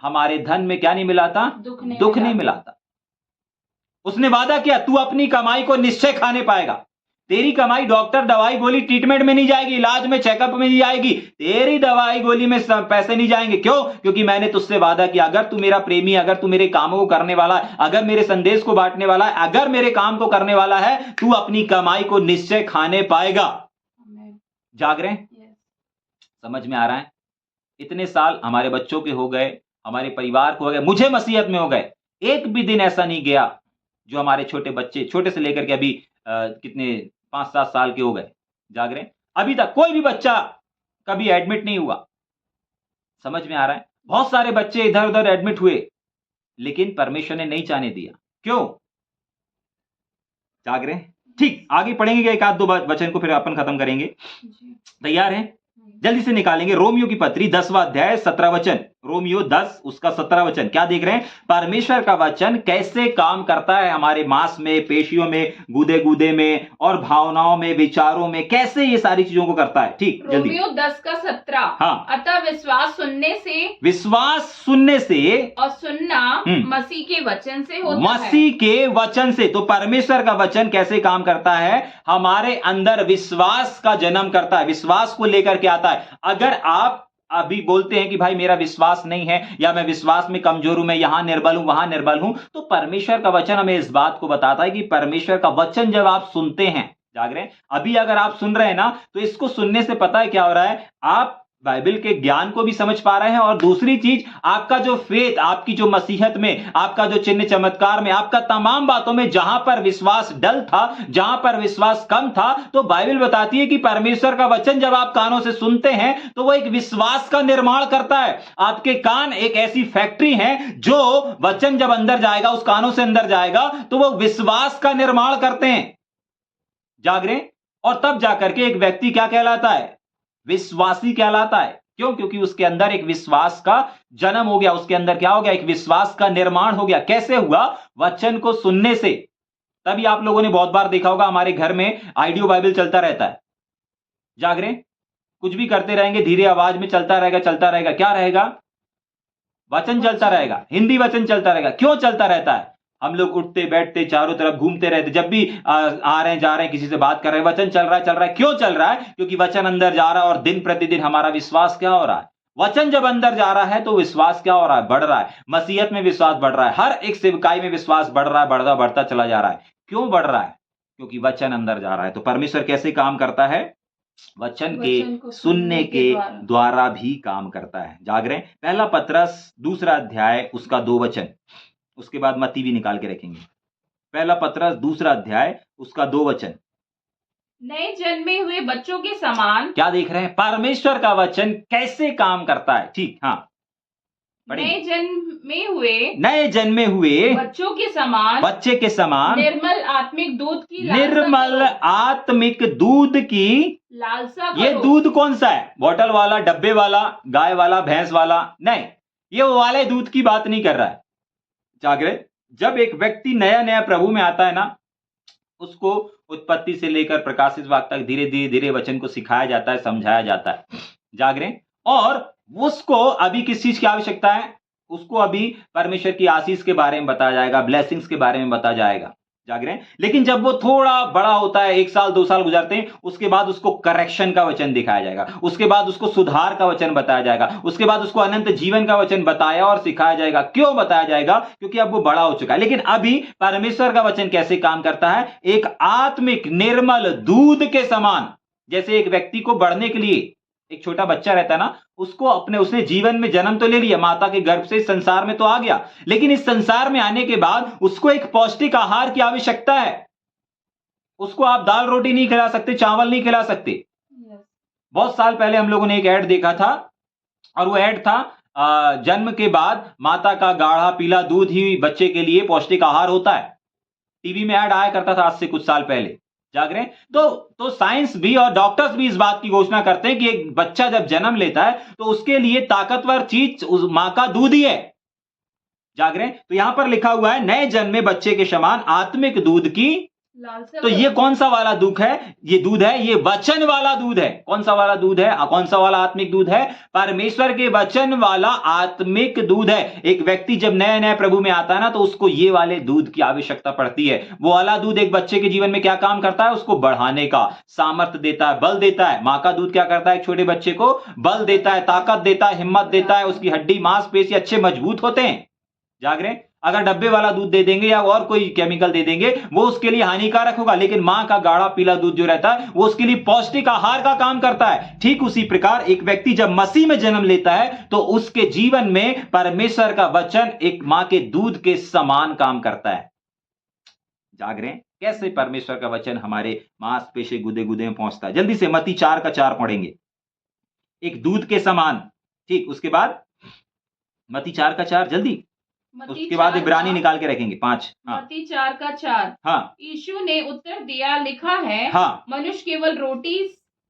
हमारे धन में क्या नहीं मिलाता? दुख नहीं मिलाता। उसने वादा किया, तू अपनी कमाई को निश्चय खाने पाएगा। तेरी कमाई डॉक्टर, दवाई, गोली, ट्रीटमेंट में नहीं जाएगी, इलाज में, चेकअप में नहीं जाएगी। तेरी दवाई, गोली में पैसे नहीं जाएंगे। क्यों? क्योंकि मैंने तुझसे वादा किया, अगर तू मेरा प्रेमी, अगर तू मेरे कामों को करने वाला है, अगर मेरे संदेश को बांटने वाला है, अगर मेरे काम को करने वाला है, तू अपनी कमाई को निश्चय खाने पाएगा। जाग रहे हैं? समझ में आ रहा है? इतने साल हमारे बच्चों के हो गए, हमारे परिवार को हो गए, मुझे मसीहत में हो गए, एक भी दिन ऐसा नहीं गया जो हमारे छोटे बच्चे, छोटे से लेकर के अभी कितने 5-7 साल के हो गए, जाग रहे हैं, अभी तक कोई भी बच्चा कभी एडमिट नहीं हुआ। समझ में आ रहा है? बहुत सारे बच्चे इधर उधर एडमिट हुए, लेकिन परमेश्वर ने नहीं जाने दिया। क्यों? जाग रहे हैं? ठीक, आगे पढ़ेंगे, एक आध दो वचन को फिर अपन खत्म करेंगे। तैयार हैं? जल्दी से निकालेंगे। रोमियो की पत्री 10वां अध्याय 17 वचन, रोमियो 10 उसका 17 वचन। क्या देख रहे हैं? परमेश्वर का वचन कैसे काम करता है हमारे मांस में, पेशियों में, गुदे गुदे में और भावनाओं में, विचारों में, कैसे ये सारी चीजों को करता है। ठीक, जल्दी। रोमियो 10 का 17। हाँ। अतः विश्वास सुनने से और सुनना मसीह के वचन से होता है। मसीह के वचन से। तो परमेश्वर का वचन कैसे काम करता है? हमारे अंदर विश्वास का जन्म करता है, विश्वास को लेकर के आता है। अगर आप अभी बोलते हैं कि भाई मेरा विश्वास नहीं है, या मैं विश्वास में कमजोर हूं, मैं यहां निर्बल हूं, वहां निर्बल हूं, तो परमेश्वर का वचन हमें इस बात को बताता है कि परमेश्वर का वचन जब आप सुनते हैं, जाग रहे हैं, अभी अगर आप सुन रहे हैं ना, तो इसको सुनने से पता है क्या हो रहा है? आप बाइबल के ज्ञान को भी समझ पा रहे हैं, और दूसरी चीज, आपका जो फेथ, आपकी जो मसीहत में, आपका जो चिन्ह चमत्कार में, आपका तमाम बातों में जहां पर विश्वास डल था, जहां पर विश्वास कम था, तो बाइबल बताती है कि परमेश्वर का वचन जब आप कानों से सुनते हैं तो वो एक विश्वास का निर्माण करता है। आपके कान एक ऐसी फैक्ट्री है, जो वचन जब अंदर जाएगा, उस कानों से अंदर जाएगा, तो वो विश्वास का निर्माण करते हैं। जाग रहे हैं? और तब जाकर के एक व्यक्ति क्या कहलाता है? विश्वासी कहलाता है। क्यों? क्योंकि उसके अंदर एक विश्वास का जन्म हो गया, उसके अंदर क्या हो गया? एक विश्वास का निर्माण हो गया। कैसे हुआ? वचन को सुनने से। तभी आप लोगों ने बहुत बार देखा होगा, हमारे घर में ऑडियो बाइबल चलता रहता है। जाग रहे? कुछ भी करते रहेंगे, धीरे आवाज में चलता रहेगा, चलता रहेगा। क्या रहेगा? वचन चलता रहेगा, हिंदी वचन चलता रहेगा। क्यों चलता रहता है? हम लोग उठते बैठते चारों तरफ घूमते रहते, जब भी आ रहे हैं, जा रहे हैं, किसी से बात कर रहे हैं, वचन चल रहा है, चल रहा है। क्यों चल रहा है? क्योंकि वचन अंदर जा रहा है, और दिन प्रतिदिन हमारा विश्वास क्या हो रहा है? वचन जब अंदर जा रहा है तो विश्वास क्या हो रहा है? बढ़ रहा है। मसीहत में विश्वास बढ़ रहा है, हर एक सेवकाई में विश्वास बढ़ रहा है, बढ़ता चला जा रहा है। क्यों बढ़ रहा है? क्योंकि वचन अंदर जा रहा है। तो परमेश्वर कैसे काम करता है? वचन के सुनने के द्वारा भी काम करता है। जाग रहे हैं? पहला पत्रस 2 अध्याय उसका 2 वचन, उसके बाद मत्ती भी निकाल के रखेंगे। पहला पत्रस 2 अध्याय उसका 2 वचन। नए जन्मे हुए बच्चों के समान। क्या देख रहे हैं? परमेश्वर का वचन कैसे काम करता है। ठीक, हाँ, नए जन्मे हुए बच्चों के समान, बच्चे के समान निर्मल आत्मिक दूध की लालसा करो। ये दूध कौन सा है? बोतल वाला, डब्बे वाला, गाय वाला, भैंस वाला? नहीं, ये वो वाले दूध की बात नहीं कर रहा है। जाग रहे? जब एक व्यक्ति नया नया प्रभु में आता है ना, उसको उत्पत्ति से लेकर प्रकाशित वाक्य तक धीरे धीरे धीरे वचन को सिखाया जाता है, समझाया जाता है। जाग रहे हैं? और उसको अभी किस चीज की आवश्यकता है? उसको अभी परमेश्वर की आशीष के बारे में बताया जाएगा, ब्लेसिंग्स के बारे में बताया जाएगा। जाग रहे हैं? लेकिन जब वो थोड़ा बड़ा होता है, 1 साल 2 साल गुजरते हैं, उसके बाद उसको करेक्शन का वचन दिखाया जाएगा, उसके बाद उसको सुधार का वचन बताया जाएगा, उसके बाद उसको अनंत जीवन का वचन बताया और सिखाया जाएगा। क्यों बताया जाएगा? क्योंकि अब वो बड़ा हो चुका है। लेकिन अभी परमेश्वर का वचन कैसे काम करता है? एक आत्मिक निर्मल दूध के समान। जैसे एक व्यक्ति को बढ़ने के लिए, एक छोटा बच्चा रहता है ना, उसको उसने जीवन में जन्म तो ले लिया, माता के गर्भ से इस संसार में तो आ गया, लेकिन इस संसार में आने के बाद उसको एक पौष्टिक आहार की आवश्यकता है। उसको आप दाल रोटी नहीं खिला सकते, चावल नहीं खिला सकते। बहुत साल पहले हम लोगों ने एक ऐड देखा था, और वो ऐड था जन्म के बाद माता का गाढ़ा पीला दूध ही बच्चे के लिए पौष्टिक आहार होता है। टीवी में ऐड आया करता था आज से कुछ साल पहले। जाग रहे हैं? तो साइंस भी और डॉक्टर्स भी इस बात की घोषणा करते हैं कि एक बच्चा जब जन्म लेता है तो उसके लिए ताकतवर चीज उस मां का दूध ही है। जाग रहे हैं? तो यहां पर लिखा हुआ है, नए जन्मे बच्चे के समान आत्मिक दूध की। तो ये कौन सा वाला दूध है? ये दूध है, ये वचन वाला दूध है। कौन सा वाला दूध है? कौन सा वाला आत्मिक दूध है? परमेश्वर के वचन वाला आत्मिक दूध है। एक व्यक्ति जब नए नए प्रभु में आता है ना, तो उसको ये वाले दूध की आवश्यकता पड़ती है। वो वाला दूध एक बच्चे के जीवन में क्या काम करता है? उसको बढ़ाने का सामर्थ्य देता है, बल देता है। मां का दूध क्या करता है? एक छोटे बच्चे को बल देता है, ताकत देता है, हिम्मत देता है, उसकी हड्डी मांसपेशी अच्छे मजबूत होते हैं। जाग रहे हैं? अगर डब्बे वाला दूध दे देंगे या और कोई केमिकल दे देंगे, वो उसके लिए हानिकारक होगा। लेकिन मां का गाढ़ा पीला दूध जो रहता है, वो उसके लिए पौष्टिक आहार का काम करता है। ठीक उसी प्रकार एक व्यक्ति जब मसीह में जन्म लेता है, तो उसके जीवन में परमेश्वर का वचन एक मां के दूध के समान काम करता है। जाग रहे हैं? कैसे परमेश्वर का वचन हमारे मांसपेशी गुदे गुदे में पहुंचता है। जल्दी से मत्ती 4:4 पढ़ेंगे। एक दूध के समान। ठीक, उसके बाद मत्ती 4:4 जल्दी। उसके बाद इब्रानी निकाल के रखेंगे 5। मत्ती 4:4। हाँ। यीशु ने उत्तर दिया, लिखा है, हाँ। मनुष्य केवल रोटी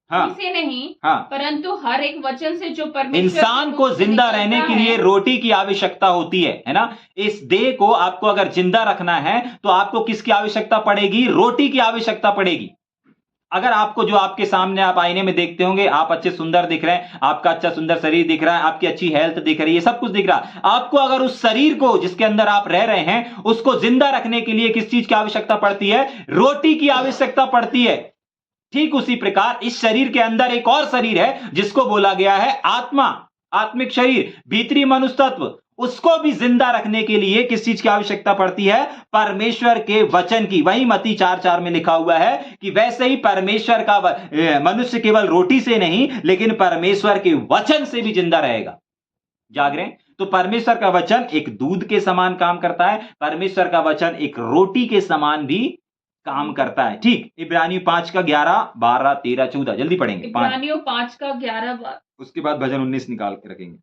से नहीं, हाँ, परंतु हर एक वचन से जो परमेश्वर इंसान को जिंदा रहने के लिए रोटी की आवश्यकता होती है ना। इस देह को आपको अगर जिंदा रखना है तो आपको किसकी आवश्यकता पड़ेगी? रोटी की आवश्यकता पड़ेगी। अगर आपको जो आपके सामने आप आईने में देखते होंगे, आप अच्छे सुंदर दिख रहे हैं, आपका अच्छा सुंदर शरीर दिख रहा है, आपकी अच्छी हेल्थ दिख रही है, सब कुछ दिख रहा है। आपको अगर उस शरीर को जिसके अंदर आप रह रहे हैं, उसको जिंदा रखने के लिए किस चीज की आवश्यकता पड़ती है? रोटी की आवश्यकता पड़ती है। ठीक उसी प्रकार इस शरीर के अंदर एक और शरीर है जिसको बोला गया है आत्मा, आत्मिक शरीर, भीतरी मनुष्य तत्व। उसको भी जिंदा रखने के लिए किस चीज की आवश्यकता पड़ती है? परमेश्वर के वचन की। वही मत्ती 4:4 में लिखा हुआ है कि वैसे ही परमेश्वर का मनुष्य केवल रोटी से नहीं, लेकिन परमेश्वर के वचन से भी जिंदा रहेगा। जाग रहे हैं? तो परमेश्वर का वचन एक दूध के समान काम करता है, परमेश्वर का वचन एक रोटी के समान भी काम करता है। ठीक, इब्रानियों 5:11, 12, 13, 14 जल्दी पढ़ेंगे। इब्रानियों 5:11। उसके बाद भजन 19 निकाल के रखेंगे।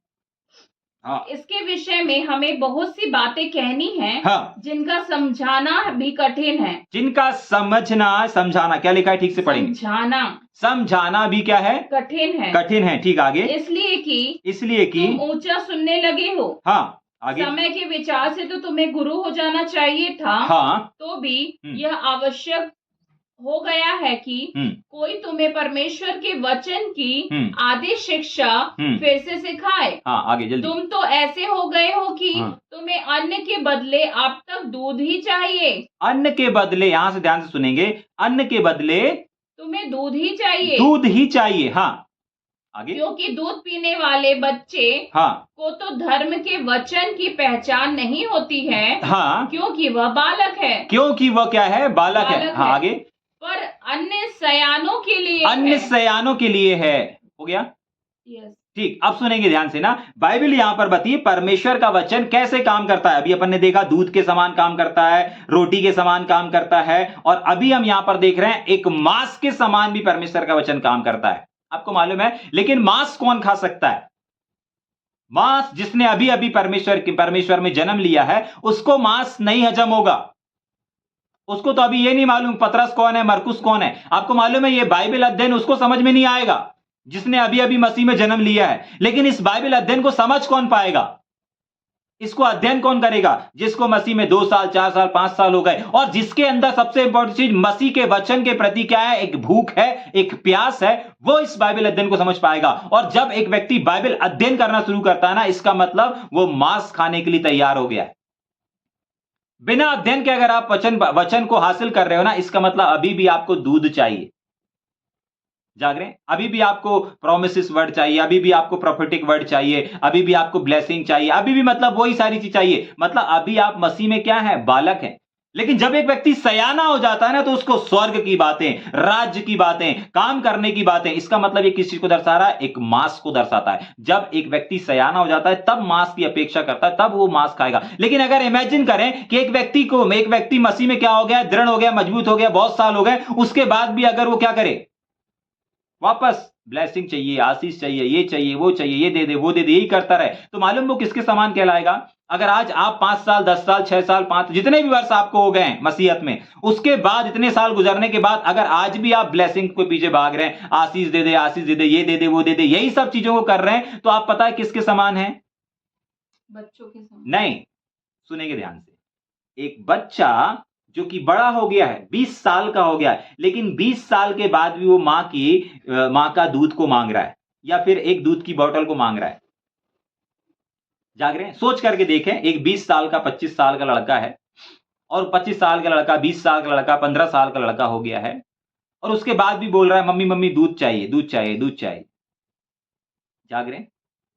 हाँ। इसके विषय में हमें बहुत सी बातें कहनी है, हाँ, जिनका समझाना भी कठिन है। जिनका समझाना क्या लिखा है? ठीक से पढ़ेंगे। समझाना भी क्या है? कठिन है। कठिन है। ठीक, आगे। इसलिए कि तुम ऊंचा सुनने लगे हो। हाँ, आगे। समय के विचार से तो तुम्हें गुरु हो जाना चाहिए था। हाँ, तो भी यह आवश्यक हो गया है कि कोई तुम्हें परमेश्वर के वचन की आदि शिक्षा फिर से सिखाए। हाँ, आगे जल्दी। तुम तो ऐसे हो गए हो कि तुम्हें अन्न के बदले अब तक दूध ही चाहिए। अन्न के बदले, यहां से ध्यान से सुनेंगे, अन्न के बदले तुम्हें दूध ही चाहिए। दूध ही चाहिए। हाँ, आगे। क्योंकि दूध पीने वाले बच्चे को तो धर्म के वचन की पहचान नहीं होती है। हाँ, क्योंकि वह बालक है। क्योंकि वह क्या है? बालक है। हाँ, आगे। पर अन्य सयानों के लिए, अन्य सयानों के लिए है। हो गया? यस। ठीक, अब सुनेंगे ध्यान से ना। बाइबल यहां पर बताइए परमेश्वर का वचन कैसे काम करता है। अभी अपन ने देखा दूध के समान काम करता है, रोटी के समान काम करता है, और अभी हम यहां पर देख रहे हैं एक मांस के समान भी परमेश्वर का वचन काम करता है। आपको मालूम है, लेकिन मांस कौन खा सकता है? मांस जिसने अभी अभी परमेश्वर में जन्म लिया है, उसको मांस नहीं हजम होगा। उसको तो अभी ये नहीं मालूम पतरस कौन है, मरकुस कौन है। आपको मालूम है, ये बाइबल अध्ययन उसको समझ में नहीं आएगा जिसने अभी अभी मसीह में जन्म लिया है। लेकिन इस बाइबल अध्ययन को समझ कौन पाएगा? इसको अध्ययन कौन करेगा? जिसको मसीह में 2 साल, 4 साल, 5 साल हो गए और जिसके अंदर सबसे इंपॉर्टेंट चीज मसीह के वचन के प्रति क्या है? एक भूख है, एक प्यास है, वो इस बाइबल अध्ययन को समझ पाएगा। और जब एक व्यक्ति बाइबल अध्ययन करना शुरू करता है ना, इसका मतलब वो मांस खाने के लिए तैयार हो गया है। बिना अध्ययन के अगर आप वचन को हासिल कर रहे हो ना, इसका मतलब अभी भी आपको दूध चाहिए। जाग रहे हैं? अभी भी आपको प्रोमिसेस वर्ड चाहिए, अभी भी आपको प्रोफेटिक वर्ड चाहिए, अभी भी आपको ब्लेसिंग चाहिए, अभी भी मतलब वही सारी चीज चाहिए। मतलब अभी आप मसीह में क्या है? बालक हैं। लेकिन जब एक व्यक्ति सयाना हो जाता है ना, तो उसको स्वर्ग की बातें, राज्य की बातें, काम करने की बातें, इसका मतलब ये किस चीज को दर्शा रहा है? एक मांस को दर्शाता है। जब एक व्यक्ति सयाना हो जाता है तब मांस की अपेक्षा करता है, तब वो मांस खाएगा। लेकिन अगर इमेजिन करें कि एक व्यक्ति मसीह में क्या हो गया? दृढ़ हो गया, मजबूत हो गया, बहुत साल हो गए, उसके बाद भी अगर वो क्या करे? वापस ब्लेसिंग चाहिए, आशीष चाहिए, ये चाहिए, वो चाहिए, ये दे दे, वो दे दे, यही करता रहे, तो मालूम वो किसके समान कहलाएगा? अगर आज आप 5 साल, 10 साल, 6 साल, 5 जितने भी वर्ष आपको हो गए हैं मसीहत में, उसके बाद इतने साल गुजरने के बाद अगर आज भी आप ब्लेसिंग के पीछे भाग रहे हैं, आशीष दे दे, आशीष दे दे, ये दे दे, वो दे दे, यही सब चीजों को कर रहे हैं, तो आप पता है किसके समान है? बच्चों के समान नहीं, सुनेंगे ध्यान से। एक बच्चा जो कि बड़ा हो गया है, 20 साल का हो गया है, लेकिन 20 साल के बाद भी वो मां का दूध को मांग रहा है या फिर एक दूध की बोतल को मांग रहा है। जाग रहे हैं? सोच करके देखें, एक 20 साल का, 25 साल का लड़का है और 25 साल का लड़का, 20 साल का लड़का, 15 साल का लड़का हो गया है और उसके बाद भी बोल रहा है मम्मी मम्मी दूध चाहिए, दूध चाहिए, दूध चाहिए। जाग रहे हैं?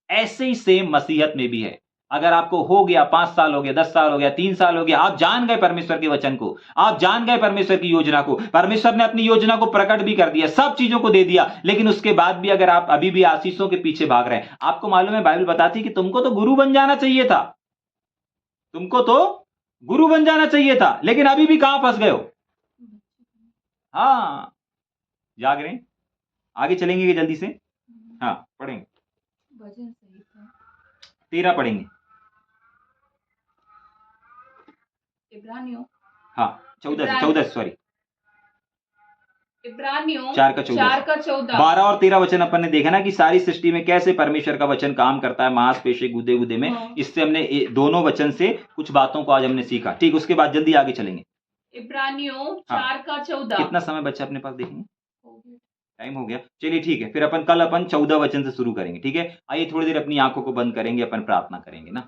ऐसे ही सेम मसीहत में भी है। अगर आपको हो गया 5 साल हो गया, 10 साल हो गया, 3 साल हो गया, आप जान गए परमेश्वर के वचन को, आप जान गए परमेश्वर की योजना को, परमेश्वर ने अपनी योजना को प्रकट भी कर दिया, सब चीजों को दे दिया, लेकिन उसके बाद भी अगर आप अभी भी आशीषों के पीछे भाग रहे हैं, आपको मालूम है बाइबल बताती है कि तुमको तो गुरु बन जाना चाहिए था, तुमको तो गुरु बन जाना चाहिए था, लेकिन अभी भी कहां फंस गए हो? हाँ, जाग रहे हैं? आगे चलेंगे कि जल्दी से? हाँ, पढ़ेंगे। 13 पढ़ेंगे। इब्रानियों, हाँ, 14 सॉरी, इब्रानियों 4 का 14, 12 और 13 वचन अपन ने देखा ना कि सारी सृष्टि में कैसे परमेश्वर का वचन काम करता है, मांसपेशी गुदे गुदे में। इससे हमने दोनों वचन से कुछ बातों को आज हमने सीखा। ठीक, उसके बाद जल्दी आगे चलेंगे। इब्रानियों 4 का 14। कितना समय बचा अपने पास? देखेंगे, टाइम हो गया। चलिए ठीक है, फिर कल अपन 14 वचन से शुरू करेंगे। ठीक है, आइए थोड़ी देर अपनी आंखों को बंद करेंगे, अपन प्रार्थना करेंगे ना।